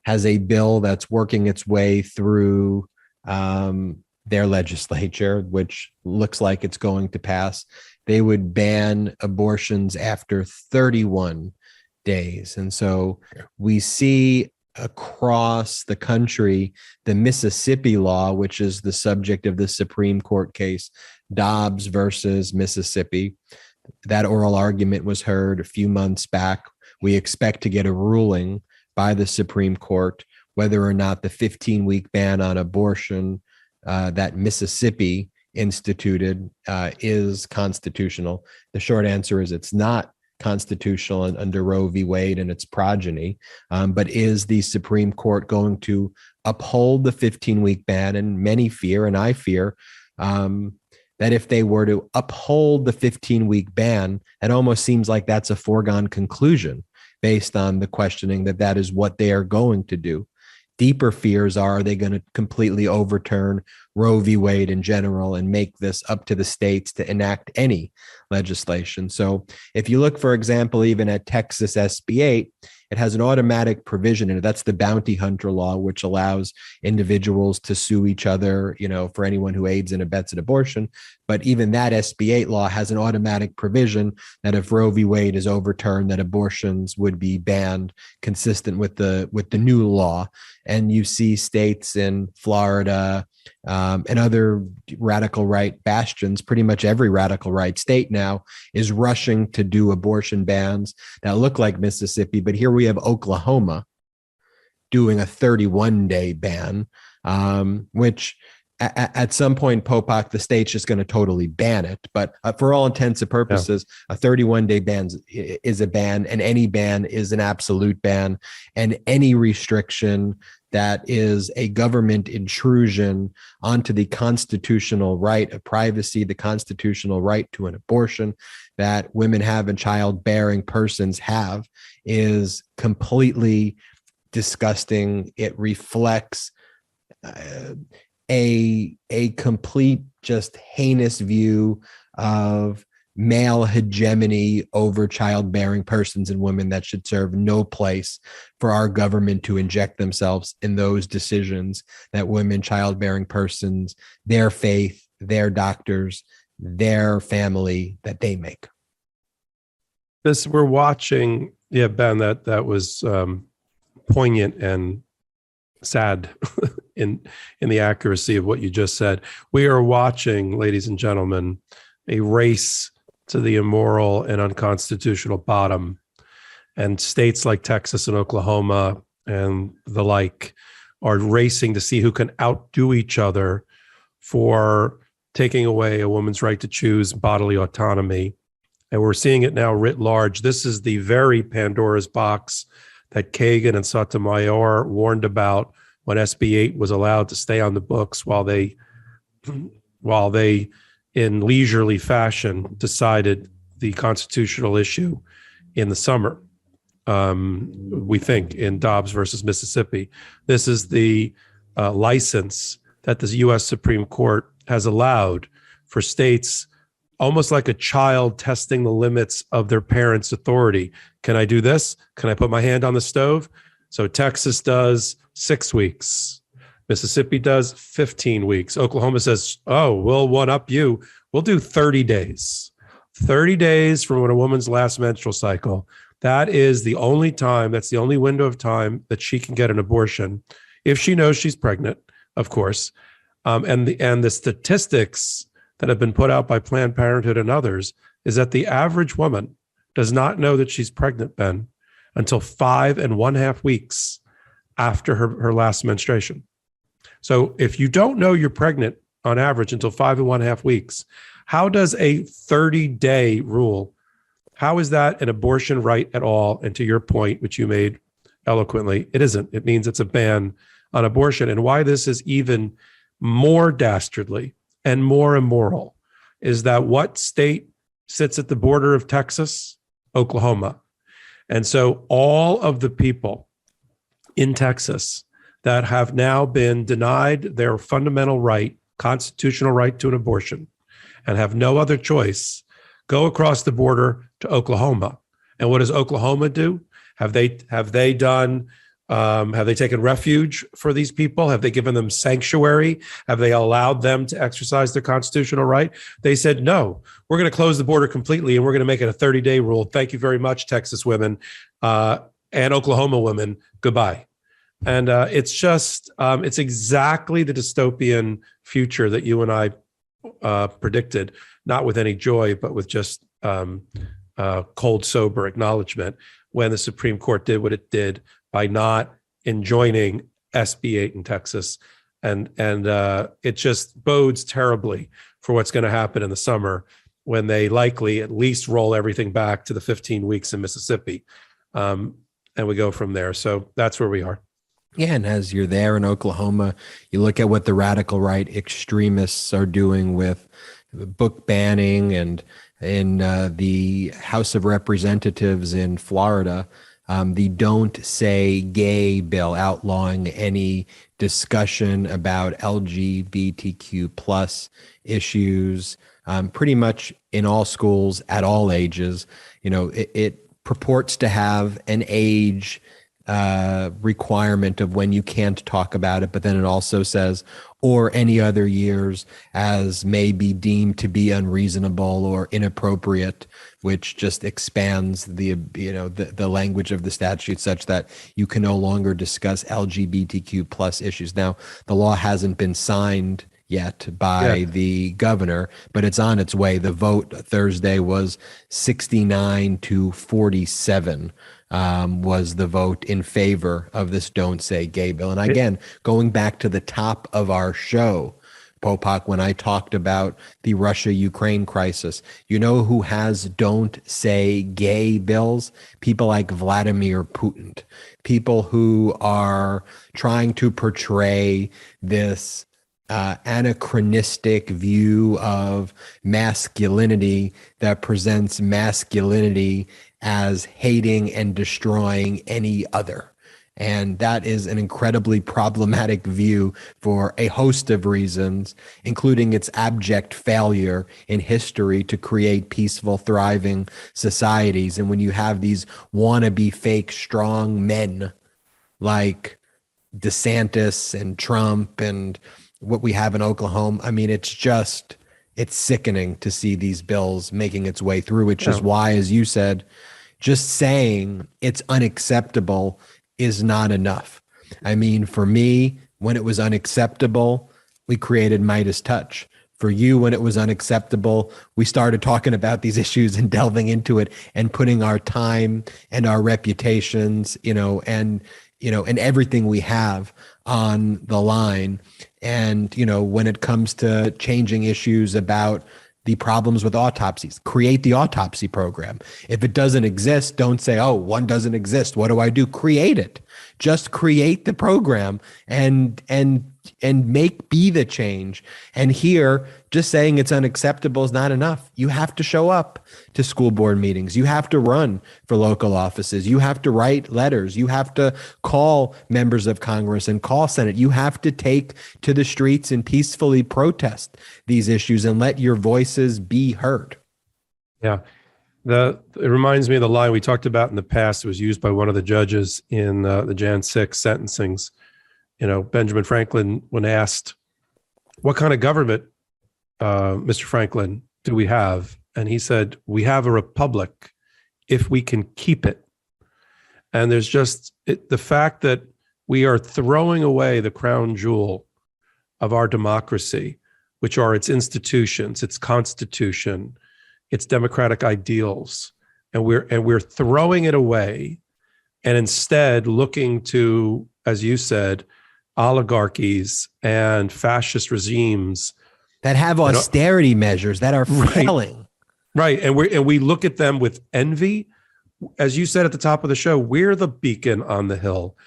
has a bill that's working its way through their legislature, which looks like it's going to pass. They would ban abortions after 31 days. And so we see across the country, the Mississippi law, which is the subject of the Supreme Court case, Dobbs versus Mississippi. That oral argument was heard a few months back. We expect to get a ruling by the Supreme Court whether or not the 15-week ban on abortion that Mississippi instituted is constitutional. The short answer is it's not constitutional under Roe v. Wade and its progeny, but is the Supreme Court going to uphold the 15-week ban? And many fear, and I fear, that if they were to uphold the 15-week ban, it almost seems like that's a foregone conclusion based on the questioning that is what they are going to do. Deeper fears are they going to completely overturn Roe v. Wade in general and make this up to the states to enact any legislation? So if you look, for example, even at Texas SB 8, it has an automatic provision in it. That's the bounty hunter law, which allows individuals to sue each other, for anyone who aids and abets an abortion. But even that SB 8 law has an automatic provision that if Roe v. Wade is overturned, that abortions would be banned consistent with the new law. And you see states in Florida and other radical right bastions, pretty much every radical right state now is rushing to do abortion bans that look like Mississippi. But here we have Oklahoma doing a 31-day ban, which at some point, Popok, the state's just going to totally ban it. But for all intents and purposes, a 31-day ban is a ban, and any ban is an absolute ban. And any restriction that is a government intrusion onto the constitutional right of privacy, the constitutional right to an abortion that women have and childbearing persons have, is completely disgusting. It reflects a complete, just heinous view of male hegemony over childbearing persons and women that should serve no place for our government to inject themselves in those decisions that women, childbearing persons, their faith, their doctors, their family, that they make. This we're watching, Ben, that was poignant and sad in the accuracy of what you just said. We are watching, ladies and gentlemen, a race to the immoral and unconstitutional bottom. And states like Texas and Oklahoma and the like are racing to see who can outdo each other for taking away a woman's right to choose bodily autonomy. And we're seeing it now writ large. This is the very Pandora's box that Kagan and Sotomayor warned about when SB 8 was allowed to stay on the books while they in leisurely fashion decided the constitutional issue in the summer. We think in Dobbs versus Mississippi. This is the license that the U.S. Supreme Court has allowed for states, almost like a child testing the limits of their parents' authority. Can I do this? Can I put my hand on the stove? So Texas does 6 weeks. Mississippi does 15 weeks. Oklahoma says, oh, we'll one-up you. We'll do 30 days. 30 days from when a woman's last menstrual cycle. That is the only time, that's the only window of time that she can get an abortion, if she knows she's pregnant, of course. And the statistics that have been put out by Planned Parenthood and others is that the average woman does not know that she's pregnant, Ben, until 5.5 weeks after her last menstruation. So if you don't know you're pregnant on average until 5.5 weeks, how does a 30-day rule, how is that an abortion right at all? And to your point, which you made eloquently, it isn't. It means it's a ban on abortion. And why this is even more dastardly and more immoral is that what state sits at the border of Texas? Oklahoma. And so all of the people in Texas that have now been denied their fundamental right, constitutional right to an abortion, and have no other choice, go across the border to Oklahoma. And what does Oklahoma do? Have they taken refuge for these people? Have they given them sanctuary? Have they allowed them to exercise their constitutional right? They said, no, we're going to close the border completely and we're going to make it a 30-day rule. Thank you very much, Texas women and Oklahoma women. Goodbye. And it's just, it's exactly the dystopian future that you and I predicted, not with any joy, but with just cold, sober acknowledgement when the Supreme Court did what it did by not enjoining SB 8 in Texas. And it just bodes terribly for what's going to happen in the summer when they likely at least roll everything back to the 15 weeks in Mississippi. And we go from there. So that's where we are. Yeah, and as you're there in Oklahoma, you look at what the radical right extremists are doing with book banning, and in the House of Representatives in Florida, the Don't Say Gay bill outlawing any discussion about LGBTQ plus issues, pretty much in all schools at all ages. You know, it purports to have an age requirement of when you can't talk about it, but then it also says, or any other years as may be deemed to be unreasonable or inappropriate, which just expands the language of the statute such that you can no longer discuss LGBTQ plus issues. Now, the law hasn't been signed yet by the governor, but it's on its way. The vote Thursday was 69-47. Was the vote in favor of this Don't Say Gay bill. And again, going back to the top of our show, Popok, when I talked about the Russia-Ukraine crisis, you know who has Don't Say Gay bills? People like Vladimir Putin, people who are trying to portray this anachronistic view of masculinity that presents masculinity as hating and destroying any other. And that is an incredibly problematic view for a host of reasons, including its abject failure in history to create peaceful, thriving societies. And when you have these wannabe fake strong men like DeSantis and Trump and what we have in Oklahoma, I mean, it's sickening to see these bills making its way through, which is why, as you said, just saying it's unacceptable is not enough. I mean, for me, when it was unacceptable, we created MeidasTouch. For you, when it was unacceptable, we started talking about these issues and delving into it and putting our time and our reputations, and everything we have on the line. And, when it comes to changing issues about the problems with autopsies, create the autopsy program. If it doesn't exist, don't say, oh, one doesn't exist. What do I do? Create it. Just create the program and be the change. And here, just saying it's unacceptable is not enough. You have to show up to school board meetings. You have to run for local offices. You have to write letters. You have to call members of Congress and call Senate. You have to take to the streets and peacefully protest these issues and let your voices be heard. Yeah. It reminds me of the line we talked about in the past. It was used by one of the judges in the Jan 6 sentencings. Benjamin Franklin, when asked, what kind of government, Mr. Franklin, do we have? And he said, we have a republic if we can keep it. And there's just the fact that we are throwing away the crown jewel of our democracy, which are its institutions, its constitution, its democratic ideals, and we're throwing it away, and instead looking to, as you said, oligarchies and fascist regimes that have austerity measures that are failing. Right. And we look at them with envy. As you said at the top of the show, we're the beacon on the hill.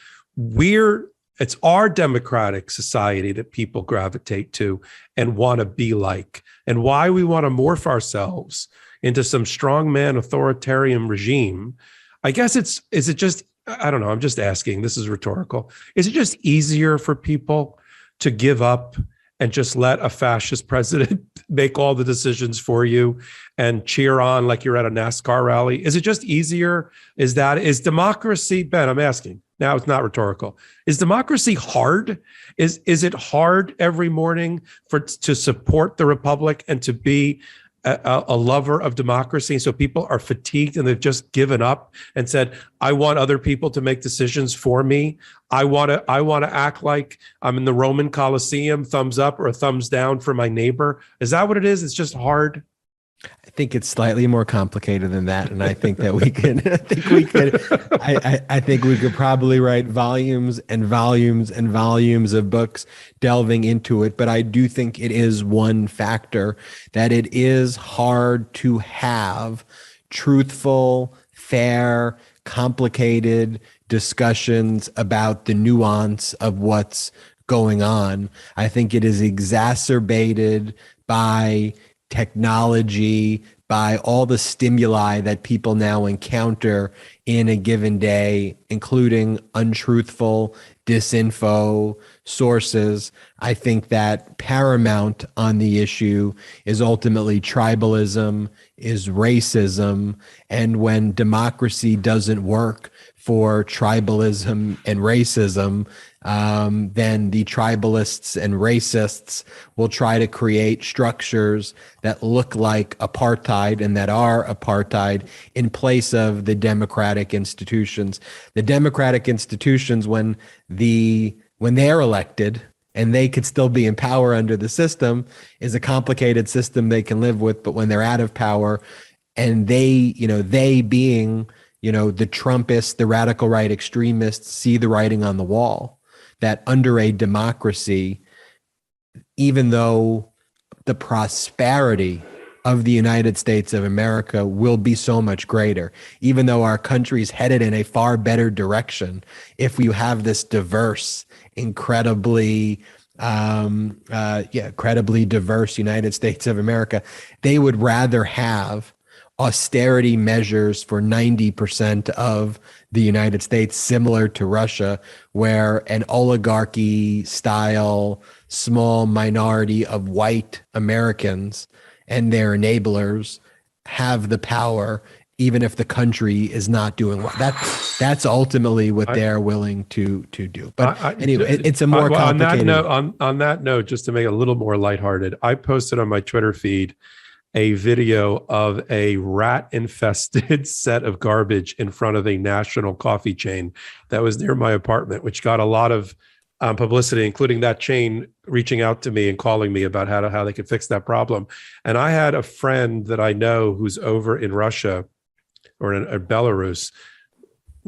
It's our democratic society that people gravitate to and want to be like, and why we want to morph ourselves into some strongman authoritarian regime. I guess is it just, I don't know, I'm just asking, this is rhetorical. Is it just easier for people to give up and just let a fascist president make all the decisions for you and cheer on like you're at a NASCAR rally? Is it just easier? Is democracy, Ben, I'm asking, now it's not rhetorical. Is democracy hard? Is it hard every morning to support the republic and to be a lover of democracy? So people are fatigued and they've just given up and said, I want other people to make decisions for me. I want to act like I'm in the Roman Colosseum, thumbs up or a thumbs down for my neighbor. Is that what it is? It's just hard. I think it's slightly more complicated than that, and I think that I think we could probably write volumes and volumes and volumes of books delving into it. But I do think it is one factor that it is hard to have truthful, fair, complicated discussions about the nuance of what's going on. I think it is exacerbated by technology, by all the stimuli that people now encounter in a given day, including untruthful, disinfo sources. I think that paramount on the issue is ultimately tribalism, is racism, and when democracy doesn't work, for tribalism and racism, then the tribalists and racists will try to create structures that look like apartheid and that are apartheid in place of the democratic institutions. The democratic institutions, when they're elected and they could still be in power under the system, is a complicated system they can live with. But when they're out of power, and they being, the Trumpists, the radical right extremists, see the writing on the wall that under a democracy, even though the prosperity of the United States of America will be so much greater, even though our country is headed in a far better direction, if you have this diverse, incredibly diverse United States of America, they would rather have austerity measures for 90% of the United States, similar to Russia, where an oligarchy style small minority of white Americans and their enablers have the power, even if the country is not doing well. That's ultimately what they're willing to do. But anyway, it's a more complicated. On that note, just to make it a little more lighthearted, I posted on my Twitter feed a video of a rat-infested set of garbage in front of a national coffee chain that was near my apartment, which got a lot of publicity, including that chain reaching out to me and calling me about how they could fix that problem. And I had a friend that I know who's over in Russia or in Belarus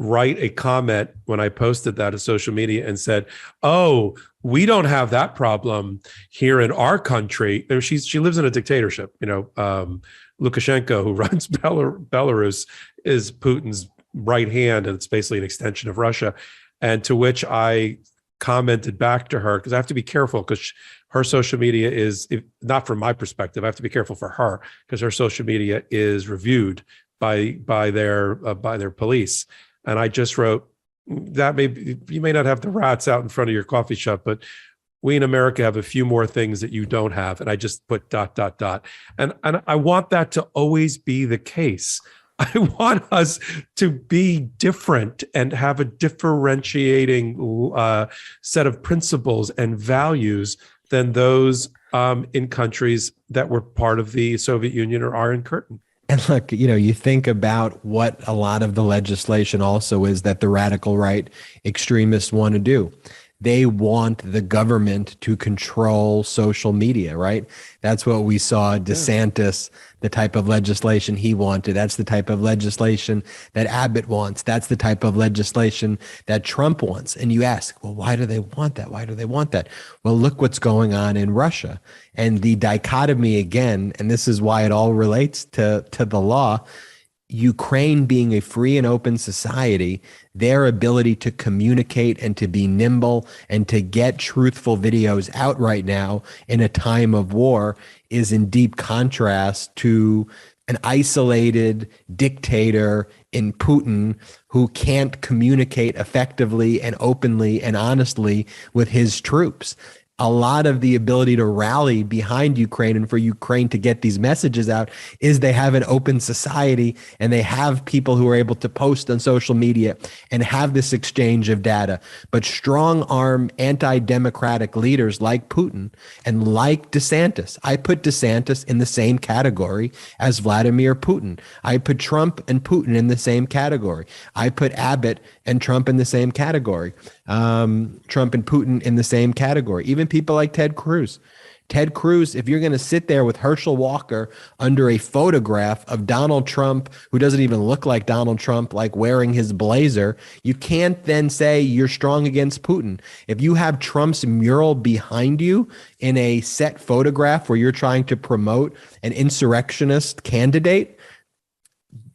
write a comment when I posted that to social media and said, "Oh, we don't have that problem here in our country." She lives in a dictatorship. Lukashenko, who runs Belarus, is Putin's right hand, and it's basically an extension of Russia. And to which I commented back to her, because I have to be careful, because her social media is, not from my perspective, I have to be careful for her, because her social media is reviewed by their police. And I just wrote, you may not have the rats out in front of your coffee shop, but we in America have a few more things that you don't have. And I just put ... And I want that to always be the case. I want us to be different and have a differentiating set of principles and values than those in countries that were part of the Soviet Union or Iron Curtain. And look, you think about what a lot of the legislation also is that the radical right extremists want to do. They want the government to control social media, right? That's what we saw DeSantis, the type of legislation he wanted. That's the type of legislation that Abbott wants. That's the type of legislation that Trump wants. And you ask, well, why do they want that? Why do they want that? Well, look what's going on in Russia. And the dichotomy again, and this is why it all relates to the law, Ukraine being a free and open society, their ability to communicate and to be nimble and to get truthful videos out right now in a time of war is in deep contrast to an isolated dictator in Putin who can't communicate effectively and openly and honestly with his troops. A lot of the ability to rally behind Ukraine and for Ukraine to get these messages out is they have an open society and they have people who are able to post on social media and have this exchange of data. But strong arm anti-democratic leaders like Putin and like DeSantis, I put DeSantis in the same category as Vladimir Putin. I put Trump and Putin in the same category. I put Abbott and Trump in the same category. Trump and Putin in the same category. Even people like Ted Cruz. Ted Cruz, if you're going to sit there with Herschel Walker under a photograph of Donald Trump, who doesn't even look like Donald Trump, like wearing his blazer, you can't then say you're strong against Putin. If you have Trump's mural behind you in a set photograph where you're trying to promote an insurrectionist candidate,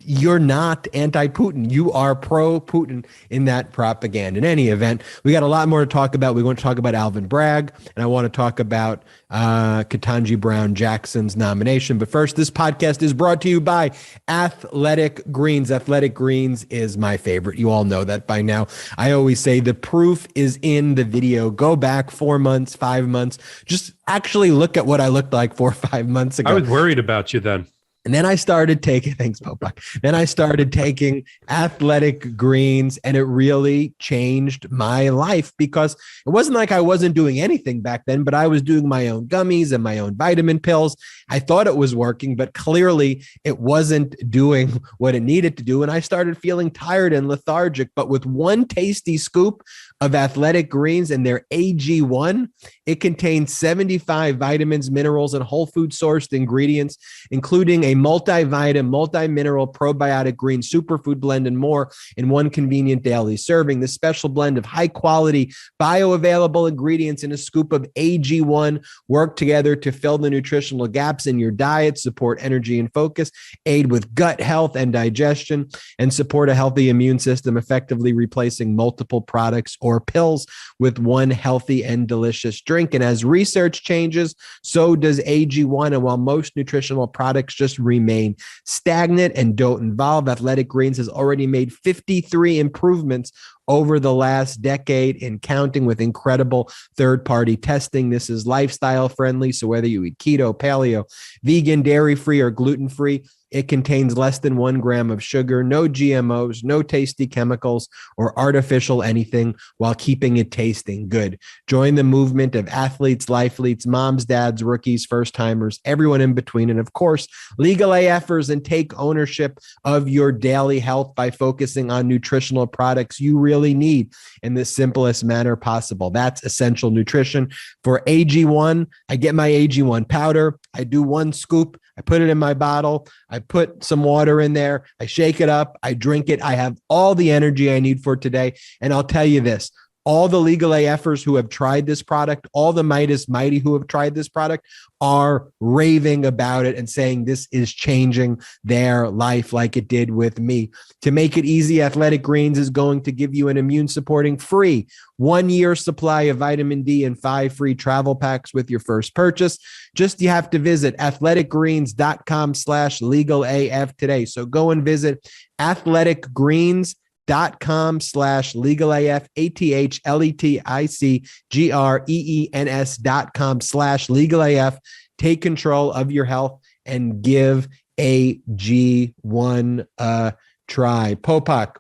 you're not anti-Putin. You are pro-Putin in that propaganda. In any event, we got a lot more to talk about. We want to talk about Alvin Bragg, and I want to talk about Ketanji Brown Jackson's nomination. But first, this podcast is brought to you by Athletic Greens. Athletic Greens is my favorite. You all know that by now. I always say the proof is in the video. Go back 4 months, 5 months. Just actually look at what I looked like 4 or 5 months ago. I was worried about you then. And then I started taking, thanks, Popok. Then I started taking athletic greens, and it really changed my life because it wasn't like I wasn't doing anything back then, but I was doing my own gummies and my own vitamin pills. I thought it was working, but clearly it wasn't doing what it needed to do. And I started feeling tired and lethargic. But with one tasty scoop of athletic greens and their AG1, it contains 75 vitamins, minerals, and whole food sourced ingredients, including a multivitamin, multi-mineral probiotic green superfood blend and more in one convenient daily serving. This special blend of high quality bioavailable ingredients in a scoop of AG1 work together to fill the nutritional gaps in your diet, support energy and focus, aid with gut health and digestion, and support a healthy immune system, effectively replacing multiple products or pills with one healthy and delicious drink. And as research changes, so does AG1. And while most nutritional products just remain stagnant and don't evolve, Athletic Greens has already made 53 improvements over the last decade in counting, with incredible third-party testing. This is lifestyle friendly, so whether you eat keto, paleo, vegan, dairy-free, or gluten-free, it contains less than 1 gram of sugar, no GMOs, no tasty chemicals or artificial anything, while keeping it tasting good. Join the movement of athletes, lifeleets, moms, dads, rookies, first-timers, everyone in between, and of course, legal AFers, and take ownership of your daily health by focusing on nutritional products you really need in the simplest manner possible. That's essential nutrition. For AG1, I get my AG1 powder. I do 1 scoop. I put it in my bottle. I put some water in there. I shake it up. I drink it. I have all the energy I need for today. And I'll tell you this, all the legal AFers who have tried this product, all the Meidas Mighty who have tried this product are raving about it and saying this is changing their life like it did with me. To make it easy, Athletic Greens is going to give you an immune supporting free 1-year supply of vitamin D and 5 free travel packs with your first purchase. Just you have to visit athleticgreens.com/legalaf today. So go and visit athleticgreens.com/legalaf, athleticgreens.com/legalaf. Take control of your health and give AG1 a try. Popok,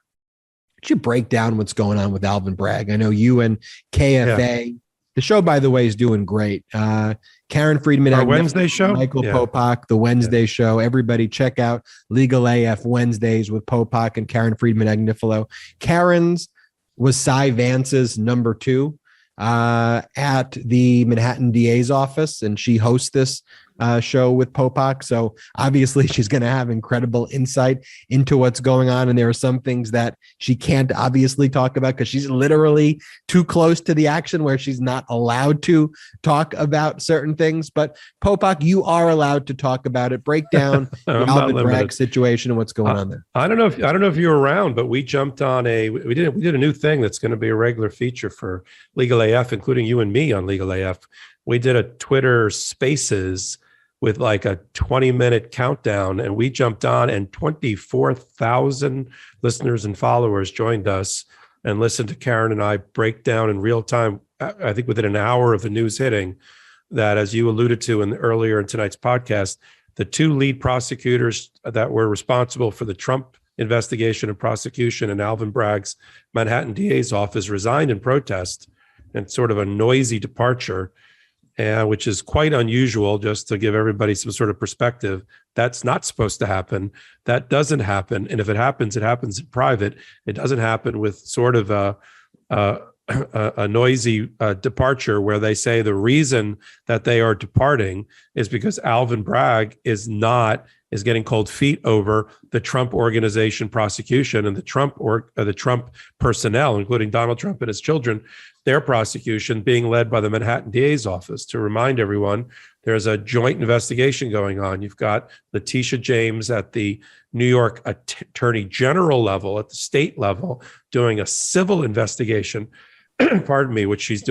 could you break down what's going on with Alvin Bragg? I know you and KFA. The show, by the way, is doing great. Karen Friedman, our Wednesday show, Michael Popok, the Wednesday show. Everybody check out Legal AF Wednesdays with Popok and Karen Friedman Agnifilo. Karen's was Cy Vance's number 2 at the Manhattan DA's office, and she hosts this show with Popok. So obviously she's going to have incredible insight into what's going on. And there are some things that she can't obviously talk about because she's literally too close to the action where she's not allowed to talk about certain things. But Popok, you are allowed to talk about it. Break down the Alvin Bragg situation and what's going on there. I don't know if you were around, but we jumped on we did a new thing that's going to be a regular feature for Legal AF, including you and me on Legal AF. We did a Twitter Spaces with like a 20-minute countdown, and we jumped on, and 24,000 listeners and followers joined us and listened to Karen and I break down in real time, I think within an hour of the news hitting, that, as you alluded to earlier in tonight's podcast, the 2 lead prosecutors that were responsible for the Trump investigation and prosecution in Alvin Bragg's Manhattan DA's office resigned in protest, and sort of a noisy departure, which is quite unusual. Just to give everybody some sort of perspective, that's not supposed to happen. That doesn't happen. And if it happens in private. It doesn't happen with sort of a noisy departure where they say the reason that they are departing is because Alvin Bragg is getting cold feet over the Trump organization prosecution and the Trump personnel, including Donald Trump and his children, their prosecution being led by the Manhattan DA's office. To remind everyone, there's a joint investigation going on. You've got Letitia James at the New York Attorney General level, at the state level, doing a civil investigation, pardon me, which she's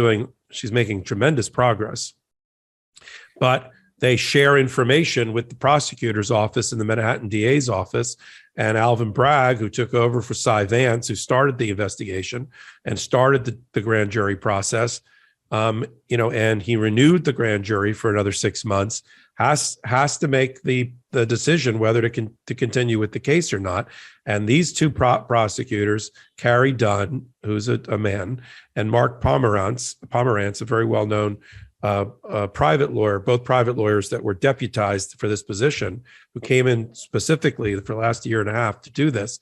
making tremendous progress. But they share information with the prosecutor's office and the Manhattan DA's office. And Alvin Bragg, who took over for Cy Vance, who started the investigation and started the grand jury process, and he renewed the grand jury for another 6 months, has to make the decision whether to continue with the case or not. And these two prosecutors, Carrie Dunn, who's a man, and Mark Pomerantz, a very well-known private lawyer, both private lawyers that were deputized for this position, who came in specifically for the last year and a half to do this,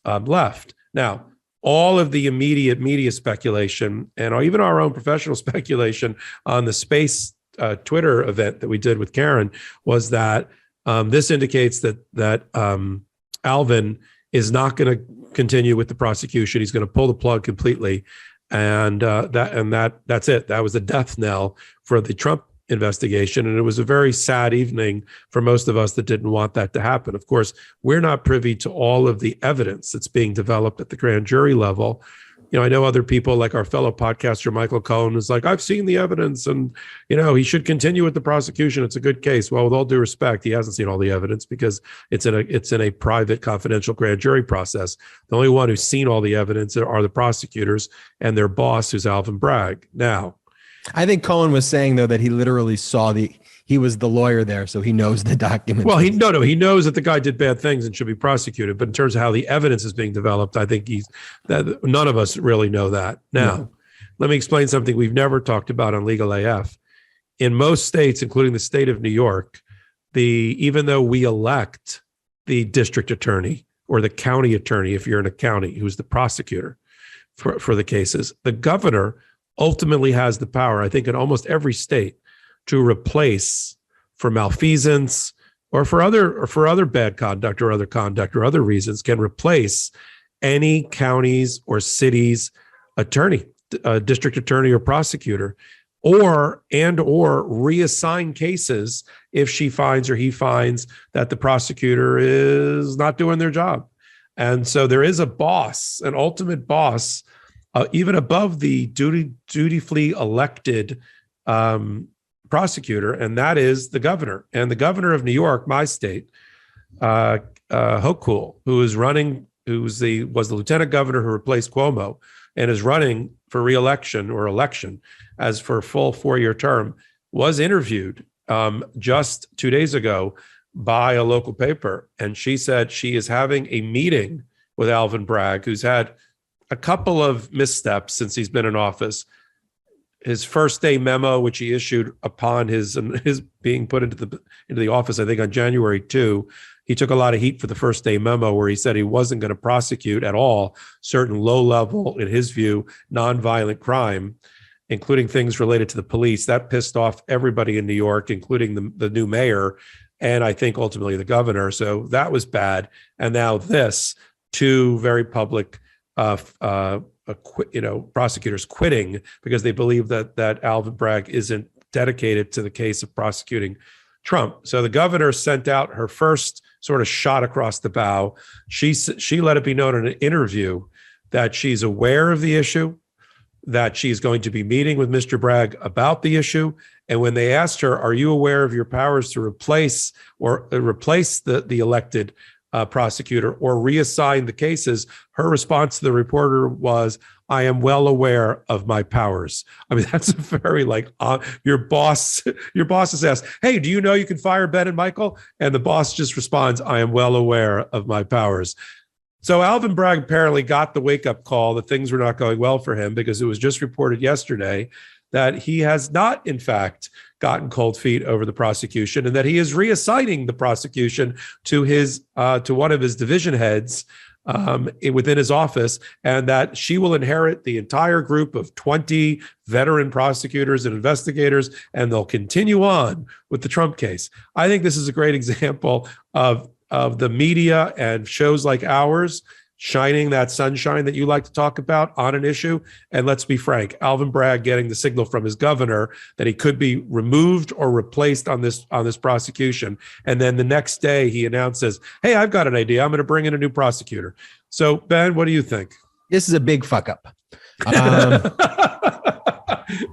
left. Now, all of the immediate media speculation and even our own professional speculation on the space Twitter event that we did with Karen was that this indicates that Alvin is not going to continue with the prosecution. He's going to pull the plug completely, and that's it. That was the death knell for the Trump investigation, and it was a very sad evening for most of us that didn't want that to happen. Of course, we're not privy to all of the evidence that's being developed at the grand jury level. I know other people, like our fellow podcaster Michael Cohen, is like, I've seen the evidence, and he should continue with the prosecution. It's a good case. Well, with all due respect, he hasn't seen all the evidence because it's in a private, confidential grand jury process. The only one who's seen all the evidence are the prosecutors and their boss, who's Alvin Bragg. Now, I think Cohen was saying, though, that he literally saw he was the lawyer there, so he knows the documents. Well, he knows that the guy did bad things and should be prosecuted. But in terms of how the evidence is being developed, I think that none of us really know that. Now, Let me explain something we've never talked about on LegalAF. In most states, including the state of New York, even though we elect the district attorney or the county attorney, if you're in a county, who's the prosecutor for the cases, the governor ultimately has the power, I think, in almost every state, to replace, for malfeasance or for other bad conduct or other reasons, can replace any county's or city's attorney, district attorney or prosecutor, or reassign cases if she finds or he finds that the prosecutor is not doing their job. And so there is a boss, an ultimate boss, even above the dutifully elected prosecutor, and that is the governor. And the governor of New York, my state, Hochul, who was the lieutenant governor who replaced Cuomo and is running for re-election or election as for a full 4-year term, was interviewed just 2 days ago by a local paper. And she said she is having a meeting with Alvin Bragg, who's had a couple of missteps since he's been in office. His first day memo, which he issued upon his being put into the office, I think on January 2, he took a lot of heat for the first day memo where he said he wasn't going to prosecute at all certain low level, in his view, nonviolent crime, including things related to the police. That pissed off everybody in New York, including the new mayor, and I think ultimately the governor. So that was bad. And now this, two very public prosecutors quitting because they believe that Alvin Bragg isn't dedicated to the case of prosecuting Trump. So the governor sent out her first sort of shot across the bow. She let it be known in an interview that she's aware of the issue, that she's going to be meeting with Mr. Bragg about the issue. And when they asked her, are you aware of your powers to replace the elected prosecutor or reassign the cases, her response to the reporter was, I am well aware of my powers. I mean, that's a very your boss is asked, hey, do you know you can fire Ben and Michael? And the boss just responds, I am well aware of my powers. So Alvin Bragg apparently got the wake-up call that things were not going well for him, because it was just reported yesterday that he has not, in fact, gotten cold feet over the prosecution, and that he is reassigning the prosecution to one of his division heads within his office, and that she will inherit the entire group of 20 veteran prosecutors and investigators, and they'll continue on with the Trump case. I think this is a great example of the media and shows like ours shining that sunshine that you like to talk about on an issue. And let's be frank, Alvin Bragg getting the signal from his governor that he could be removed or replaced on this prosecution. And then the next day he announces, hey, I've got an idea. I'm going to bring in a new prosecutor. So Ben, what do you think? This is a big fuck up. I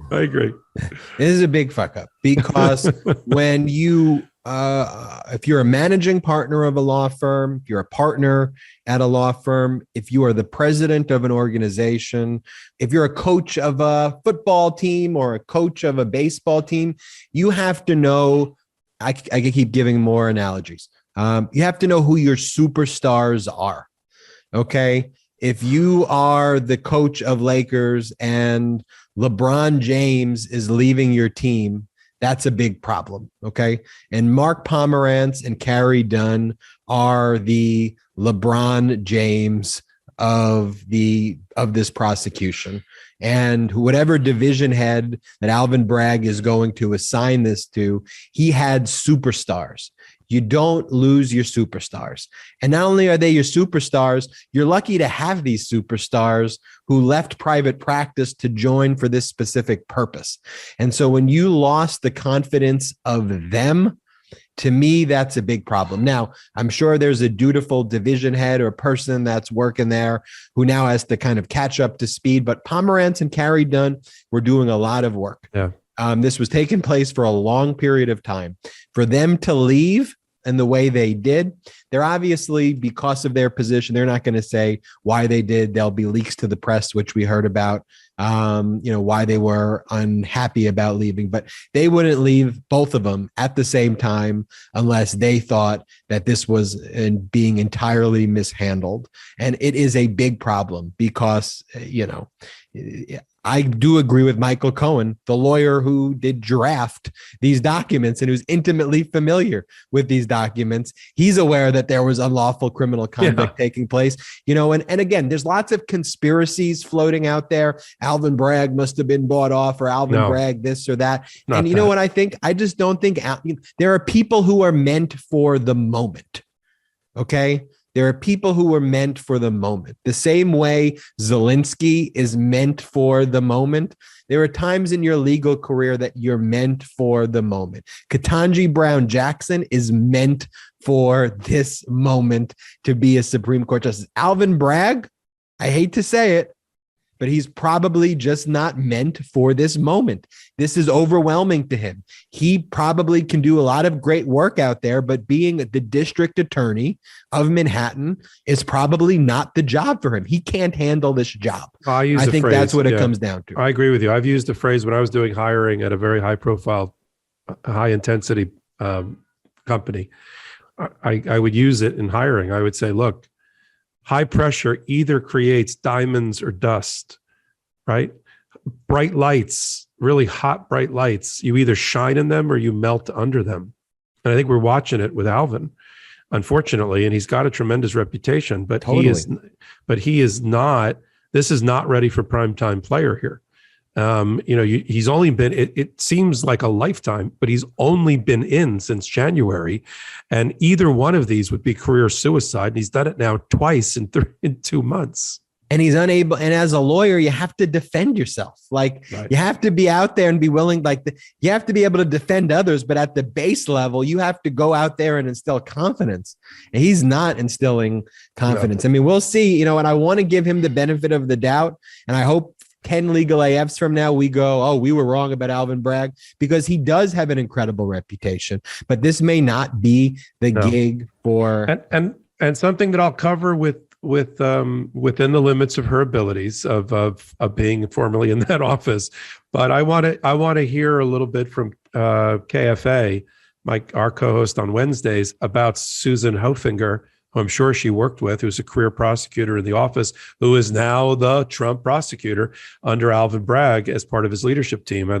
agree. This is a big fuck up, because when you if you're a managing partner of a law firm, if you're a partner at a law firm, if you are the president of an organization, if you're a coach of a football team or a coach of a baseball team, you have to know, I can keep giving more analogies. You have to know who your superstars are. Okay. If you are the coach of Lakers and LeBron James is leaving your team, that's a big problem. Okay. And Mark Pomerantz and Carrie Dunn are the LeBron James of this prosecution. And whatever division head that Alvin Bragg is going to assign this to, he had superstars. You don't lose your superstars. And not only are they your superstars, you're lucky to have these superstars who left private practice to join for this specific purpose. And so when you lost the confidence of them, to me, that's a big problem. Now, I'm sure there's a dutiful division head or person that's working there who now has to kind of catch up to speed. But Pomerantz and Carrie Dunn were doing a lot of work. Yeah. This was taking place for a long period of time. For them to leave and the way they did, they're obviously, because of their position, they're not going to say why they did. There'll be leaks to the press, which we heard about, why they were unhappy about leaving, but they wouldn't leave both of them at the same time unless they thought that this was being entirely mishandled. And it is a big problem because, I do agree with Michael Cohen, the lawyer who did draft these documents and who's intimately familiar with these documents. He's aware that there was unlawful criminal conduct taking place, and again, there's lots of conspiracies floating out there. Alvin Bragg must have been bought off, or Alvin Bragg this or that. And you know what I think? I just don't think there are people who are meant for the moment. Okay. There are people who were meant for the moment. The same way Zelensky is meant for the moment. There are times in your legal career that you're meant for the moment. Ketanji Brown Jackson is meant for this moment to be a Supreme Court justice. Alvin Bragg, I hate to say it, but he's probably just not meant for this moment. This is overwhelming to him. He probably can do a lot of great work out there, but being the district attorney of Manhattan is probably not the job for him. He can't handle this job. I think that's what it comes down to. I agree with you. I've used the phrase when I was doing hiring at a very high profile, high intensity company. I would use it in hiring. I would say, look, high pressure either creates diamonds or dust, right? Bright lights, really hot, bright lights, you either shine in them or you melt under them. And I think we're watching it with Alvin, unfortunately, and he's got a tremendous reputation, but he is not, this is not ready for primetime player here. He's only been, it seems like a lifetime, but he's only been in since January, and either one of these would be career suicide. And he's done it now twice in 2 months. And he's unable. And as a lawyer, you have to defend yourself. You have to be out there and be willing, you have to be able to defend others, but at the base level, you have to go out there and instill confidence. And he's not instilling confidence. No. I mean, we'll see, and I want to give him the benefit of the doubt. And I hope 10 legal AFs from now, we go, oh, we were wrong about Alvin Bragg, because he does have an incredible reputation, but this may not be the gig for. And something that I'll cover within the limits of her abilities of being formerly in that office. But I want to hear a little bit from KFA, our co-host on Wednesdays, about Susan Hofinger, who I'm sure she worked with, who's a career prosecutor in the office, who is now the Trump prosecutor under Alvin Bragg as part of his leadership team. I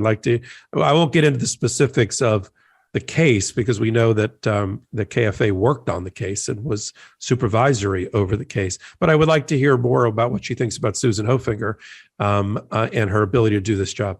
won't get into the specifics of the case, because we know that the KFA worked on the case and was supervisory over the case. But I would like to hear more about what she thinks about Susan Hofinger and her ability to do this job.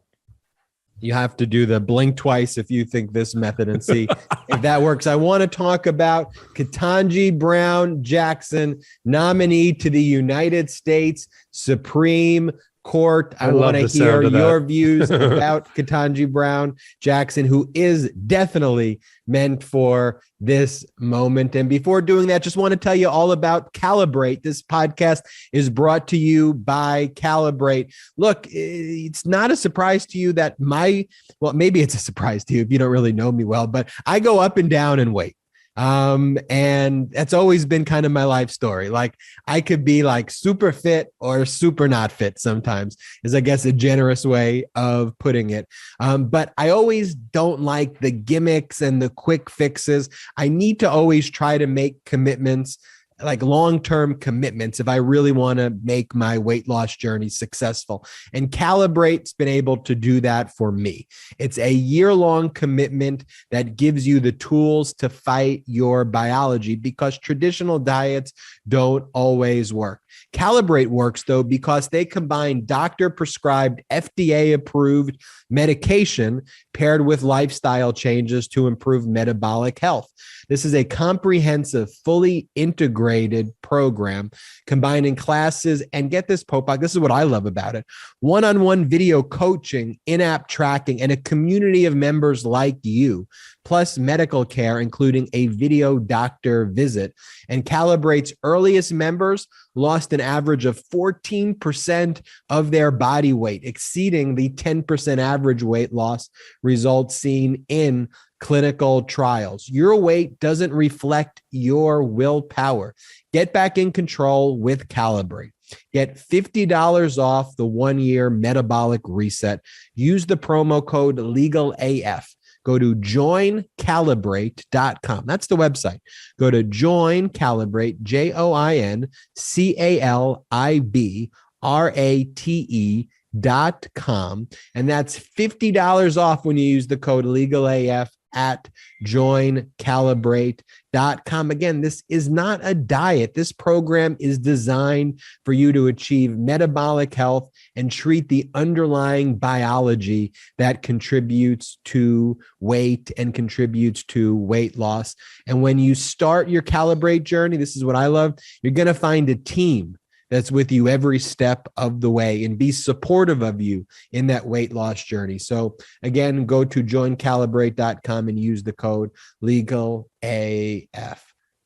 You have to do the blink twice if you think this method and see if that works. I want to talk about Ketanji Brown Jackson, nominee to the United States Supreme court. I love want to the sound hear of that. your views about Ketanji Brown Jackson, who is definitely meant for this moment. And before doing that, just want to tell you all about Calibrate. This podcast is brought to you by Calibrate. Look, it's not a surprise to you that maybe it's a surprise to you if you don't really know me well, but I go up and down in weight. And that's always been kind of my life story. Like I could be like super fit or super not fit sometimes is I guess a generous way of putting it. But I always don't like the gimmicks and the quick fixes. I need to always try to make commitments, like long-term commitments, if I really want to make my weight loss journey successful. And Calibrate's been able to do that for me. It's a year-long commitment that gives you the tools to fight your biology because traditional diets don't always work. Calibrate works, though, because they combine doctor-prescribed, FDA-approved medication paired with lifestyle changes to improve metabolic health. This is a comprehensive, fully integrated program combining classes. And get this, Popok, this is what I love about it. One-on-one video coaching, in-app tracking, and a community of members like you, plus medical care, including a video doctor visit. And Calibrate's earliest members lost an average of 14% of their body weight, exceeding the 10% average weight loss results seen in clinical trials. Your weight doesn't reflect your willpower. Get back in control with Calibrate. Get $50 off the 1-year metabolic reset. Use the promo code LegalAF. Go to joincalibrate.com. That's the website. Go to joincalibrate, joincalibrate.com. And that's $50 off when you use the code LegalAF at joincalibrate.com. Again, this is not a diet. This program is designed for you to achieve metabolic health and treat the underlying biology that contributes to weight and contributes to weight loss. And when you start your Calibrate journey, this is what I love, you're going to find a team that's with you every step of the way and be supportive of you in that weight loss journey. So again, go to joincalibrate.com and use the code LegalAF.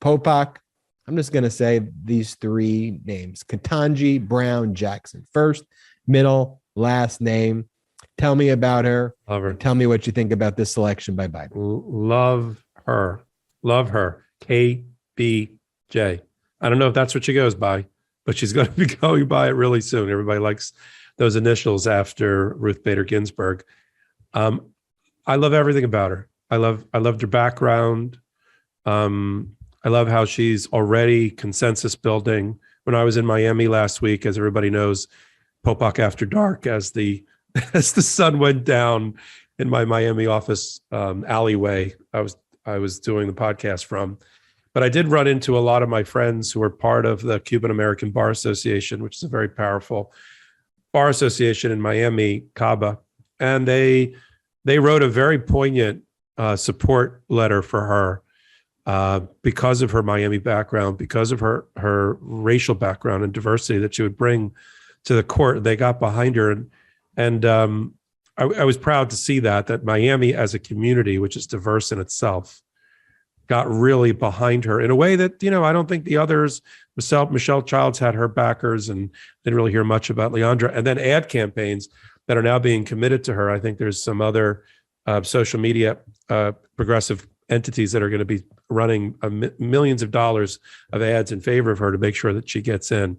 Popok, I'm just going to say these 3 names: Ketanji Brown Jackson, first, middle, last name. Tell me about her. Love her. Tell me what you think about this selection by Biden. Love her. Love her. KBJ. I don't know if that's what she goes by, but she's going to be going by it really soon. Everybody likes those initials after Ruth Bader Ginsburg. I love everything about her. I loved her background. I love how she's already consensus building. When I was in Miami last week, as everybody knows, Popok After Dark, as the sun went down in my Miami office alleyway, I was doing the podcast from. But I did run into a lot of my friends who are part of the Cuban American Bar Association, which is a very powerful bar association in Miami, CABA. And they wrote a very poignant support letter for her because of her Miami background, because of her racial background and diversity that she would bring to the court. They got behind her. And I was proud to see that Miami as a community, which is diverse in itself, got really behind her in a way that, I don't think the others, Michelle Childs had her backers and didn't really hear much about Leandra. And then ad campaigns that are now being committed to her. I think there's some other social media progressive entities that are going to be running millions of dollars of ads in favor of her to make sure that she gets in.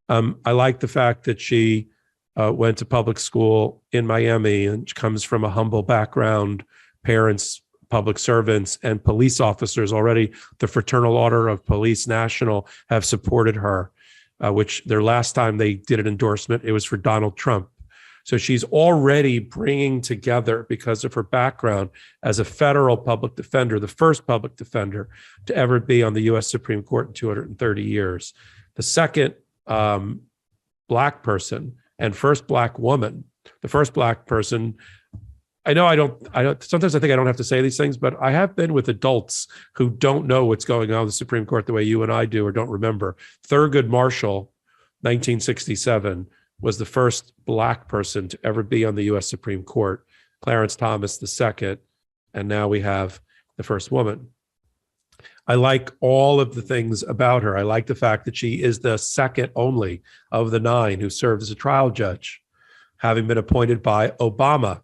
I like the fact that she went to public school in Miami and she comes from a humble background, parents, public servants, and police officers. Already the Fraternal Order of Police National have supported her, which their last time they did an endorsement, it was for Donald Trump. So she's already bringing together, because of her background as a federal public defender, the first public defender to ever be on the U.S. Supreme Court in 230 years, the second Black person and first Black woman, the first Black person. I know I don't, sometimes I think I don't have to say these things, but I have been with adults who don't know what's going on in the Supreme Court the way you and I do, or don't remember. Thurgood Marshall, 1967, was the first Black person to ever be on the U.S. Supreme Court, Clarence Thomas II, and now we have the first woman. I like all of the things about her. I like the fact that she is the second only of the 9 who served as a trial judge, having been appointed by Obama.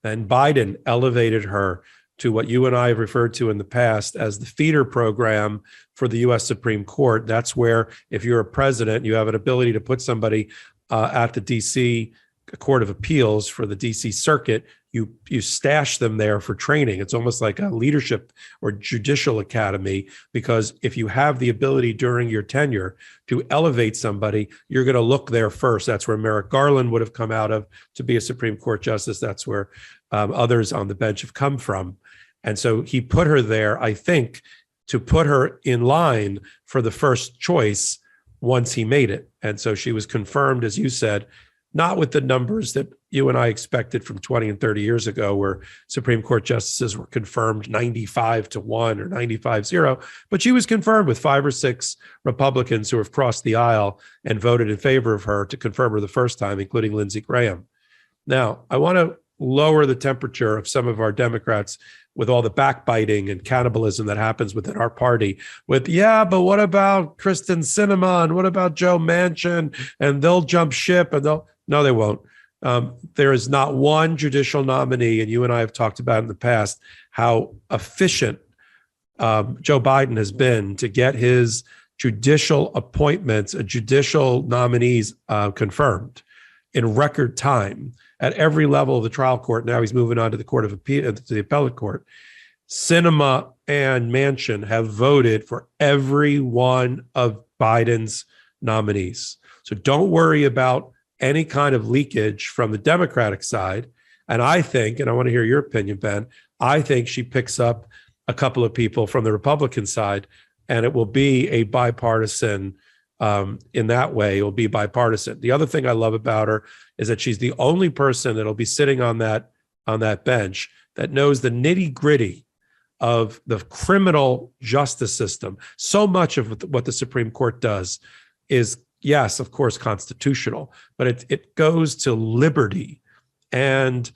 And Biden elevated her to what you and I have referred to in the past as the feeder program for the U.S. Supreme Court. That's where, if you're a president, you have an ability to put somebody at the D.C. Court of Appeals for the D.C. Circuit. You stash them there for training. It's almost like a leadership or judicial academy, because if you have the ability during your tenure to elevate somebody, you're going to look there first. That's where Merrick Garland would have come out of to be a Supreme Court justice. That's where others on the bench have come from. And so he put her there, I think, to put her in line for the first choice once he made it. And so she was confirmed, as you said, not with the numbers that you and I expected from 20 and 30 years ago, where Supreme Court justices were confirmed 95-1 or 95-0, but she was confirmed with 5 or 6 Republicans who have crossed the aisle and voted in favor of her to confirm her the first time, including Lindsey Graham. Now, I want to lower the temperature of some of our Democrats with all the backbiting and cannibalism that happens within our party with, yeah, but what about Kristen Sinema and what about Joe Manchin, and they'll jump ship and no, they won't. There is not one judicial nominee, and you and I have talked about in the past how efficient Joe Biden has been to get his judicial appointments, judicial nominees confirmed in record time at every level of the trial court. Now he's moving on to the Court of Appeal, to the appellate court. Sinema and Manchin have voted for every one of Biden's nominees. So don't worry about any kind of leakage from the Democratic side. And I think, and I want to hear your opinion, Ben, I think she picks up a couple of people from the Republican side, and it will be a bipartisan, in that way, it will be bipartisan. The other thing I love about her is that she's the only person that'll be sitting on that bench that knows the nitty gritty of the criminal justice system. So much of what the Supreme Court does is, yes, of course, constitutional, but it goes to liberty and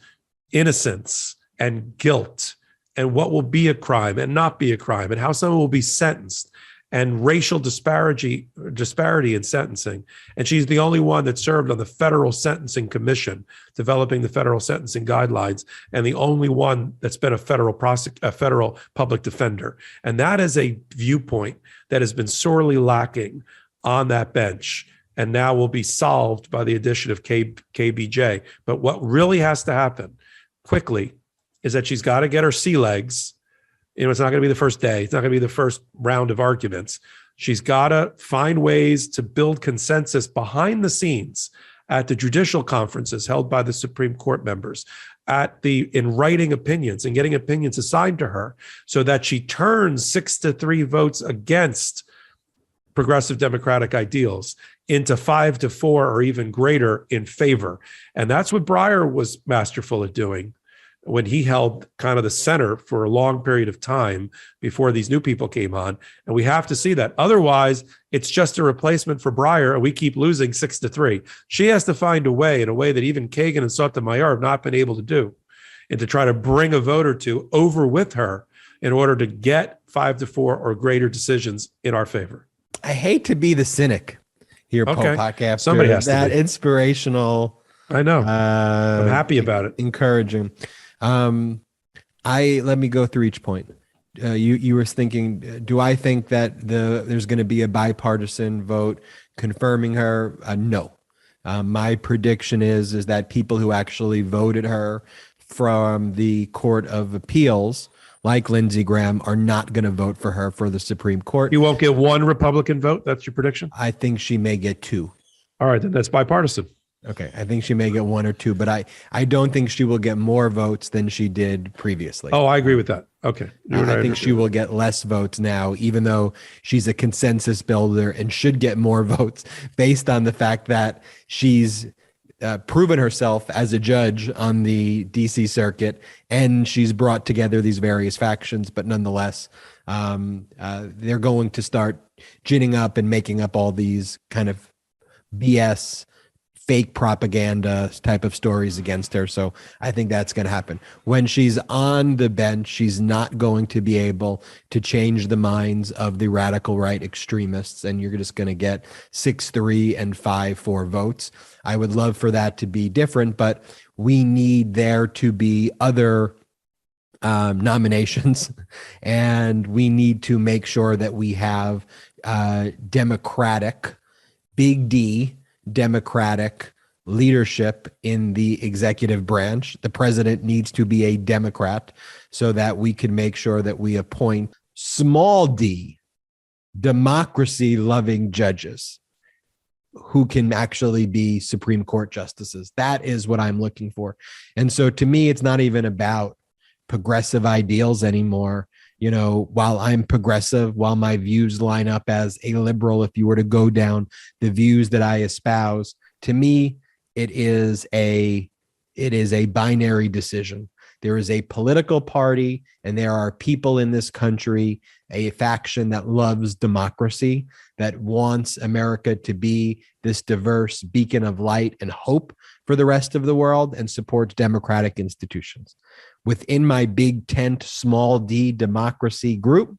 innocence and guilt and what will be a crime and not be a crime and how someone will be sentenced and racial disparity in sentencing. And she's the only one that served on the Federal Sentencing Commission, developing the federal sentencing guidelines, and the only one that's been a federal public defender. And that is a viewpoint that has been sorely lacking on that bench, and now will be solved by the addition of KBJ. But what really has to happen quickly is that she's got to get her sea legs. It's not going to be the first day. It's not going to be the first round of arguments. She's got to find ways to build consensus behind the scenes at the judicial conferences held by the Supreme Court members, in writing opinions and getting opinions assigned to her, so that she turns 6-3 votes against progressive democratic ideals into 5-4 or even greater in favor. And that's what Breyer was masterful at doing when he held kind of the center for a long period of time before these new people came on. And we have to see that. Otherwise, it's just a replacement for Breyer, and we keep losing 6-3. She has to find a way, in a way that even Kagan and Sotomayor have not been able to do, and to try to bring a vote or two over with her in order to get 5-4 or greater decisions in our favor. I hate to be the cynic here, Popok, after somebody has that to be. Inspirational. I know. I'm happy about it. Encouraging. Let me go through each point. You were thinking, do I think that there's going to be a bipartisan vote confirming her? No. My prediction is that people who actually voted her from the Court of Appeals, like Lindsey Graham, are not going to vote for her for the Supreme Court. You won't get one Republican vote? That's your prediction? I think she may get 2. All right, then that's bipartisan. Okay, I think she may get 1 or 2, but I don't think she will get more votes than she did previously. Oh, I agree with that. Okay. I think she will get less votes now, even though she's a consensus builder and should get more votes based on the fact that she's proven herself as a judge on the DC circuit, and she's brought together these various factions. But nonetheless, they're going to start ginning up and making up all these kind of BS fake propaganda type of stories against her. So I think that's going to happen. When she's on the bench, she's not going to be able to change the minds of the radical right extremists, and you're just going to get 6-3 and 5-4 votes. I would love for that to be different, but we need there to be other nominations, and we need to make sure that we have democratic, big D, democratic leadership in the executive branch. The president needs to be a Democrat so that we can make sure that we appoint small d, democracy-loving judges who can actually be Supreme Court justices. That is what I'm looking for. And so to me, it's not even about progressive ideals anymore. You know, while I'm progressive, while my views line up as a liberal, if you were to go down the views that I espouse, to me, it is a binary decision. There is a political party, and there are people in this country, a faction that loves democracy, that wants America to be this diverse beacon of light and hope for the rest of the world, and supports democratic institutions. Within my big tent, small d democracy group,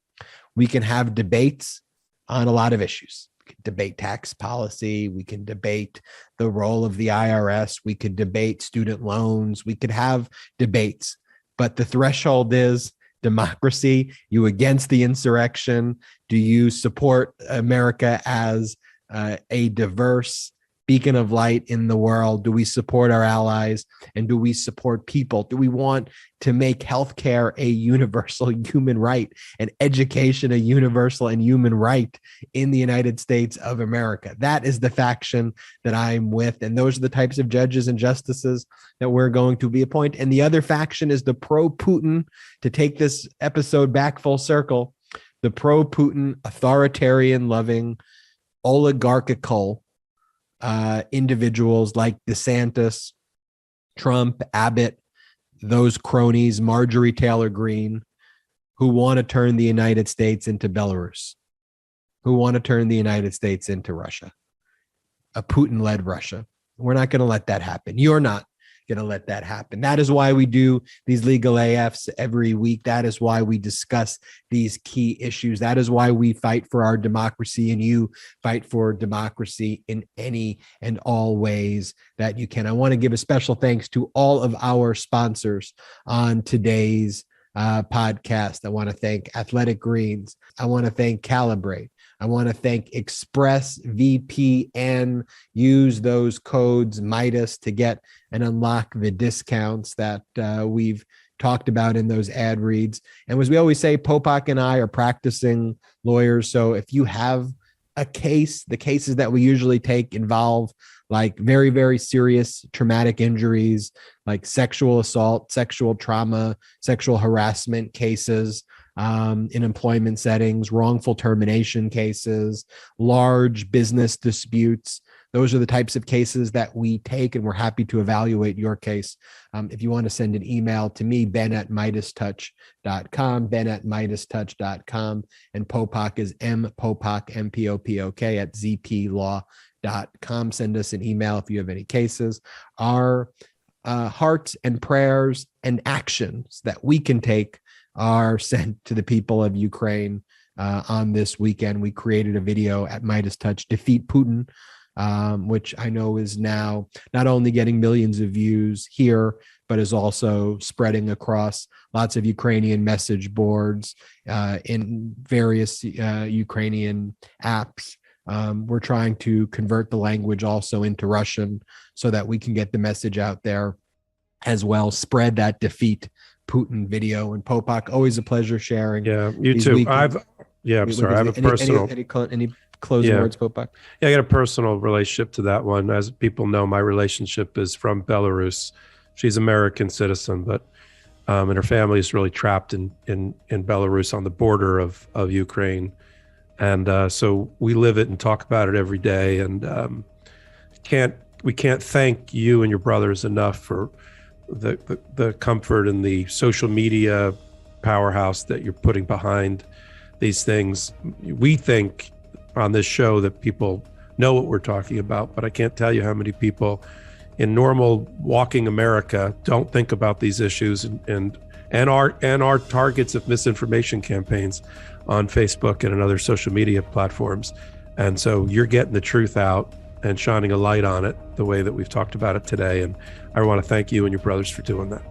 we can have debates on a lot of issues. We can debate tax policy. We can debate the role of the IRS. We could debate student loans. We could have debates, but the threshold is democracy. You against the insurrection? Do you support America as a diverse beacon of light in the world? Do we support our allies? And do we support people? Do we want to make healthcare a universal human right and education a universal and human right in the United States of America? That is the faction that I'm with. And those are the types of judges and justices that we're going to be appointing. And the other faction is the pro-Putin, to take this episode back full circle, the pro-Putin, authoritarian-loving, oligarchical individuals like DeSantis, Trump, Abbott, those cronies, Marjorie Taylor Greene, who want to turn the United States into Belarus, who want to turn the United States into Russia, a Putin-led Russia. We're not going to let that happen. You're not going to let that happen. That is why we do these legal AFs every week. That is why we discuss these key issues. That is why we fight for our democracy, and you fight for democracy in any and all ways that you can. I want to give a special thanks to all of our sponsors on today's podcast. I want to thank Athletic Greens. I want to thank Calibrate. I want to thank ExpressVPN. Use those codes Meidas to get and unlock the discounts that we've talked about in those ad reads. And as we always say, Popok and I are practicing lawyers. So if you have a case, the cases that we usually take involve like very, very serious traumatic injuries, like sexual assault, sexual trauma, sexual harassment cases, in employment settings, wrongful termination cases, large business disputes. Those are the types of cases that we take, and we're happy to evaluate your case. If you want to send an email to me, ben@MeidasTouch.com, ben@MeidasTouch.com, and Popok is Popok, MPOPOK, at zplaw.com. Send us an email if you have any cases. Our hearts and prayers and actions that we can take are sent to the people of Ukraine. On this weekend, we created a video at MeidasTouch, Defeat Putin, which I know is now not only getting millions of views here, but is also spreading across lots of Ukrainian message boards in various Ukrainian apps. We're trying to convert the language also into Russian so that we can get the message out there as well. Spread that Defeat Putin video. And Popok, always a pleasure sharing. Yeah, you too. I have a personal. Any closing words, Popok? Yeah, I got a personal relationship to that one. As people know, my relationship is from Belarus. She's American citizen, but and her family is really trapped in Belarus on the border of Ukraine. And so we live it and talk about it every day. And we can't thank you and your brothers enough for the comfort and the social media powerhouse that you're putting behind these things. We think on this show that people know what we're talking about. But I can't tell you how many people in normal walking America don't think about these issues and are targets of misinformation campaigns on Facebook and other social media platforms. And so you're getting the truth out and shining a light on it the way that we've talked about it today. And I want to thank you and your brothers for doing that.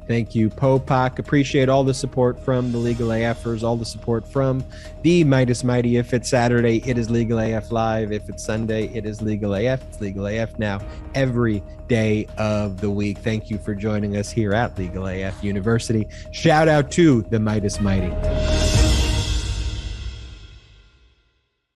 Thank you, Popok. Appreciate all the support from the LegalAFers, all the support from the Meidas Mighty. If it's Saturday, it is LegalAF Live. If it's Sunday, it is LegalAF. It's LegalAF now every day of the week. Thank you for joining us here at LegalAF University. Shout out to the Meidas Mighty.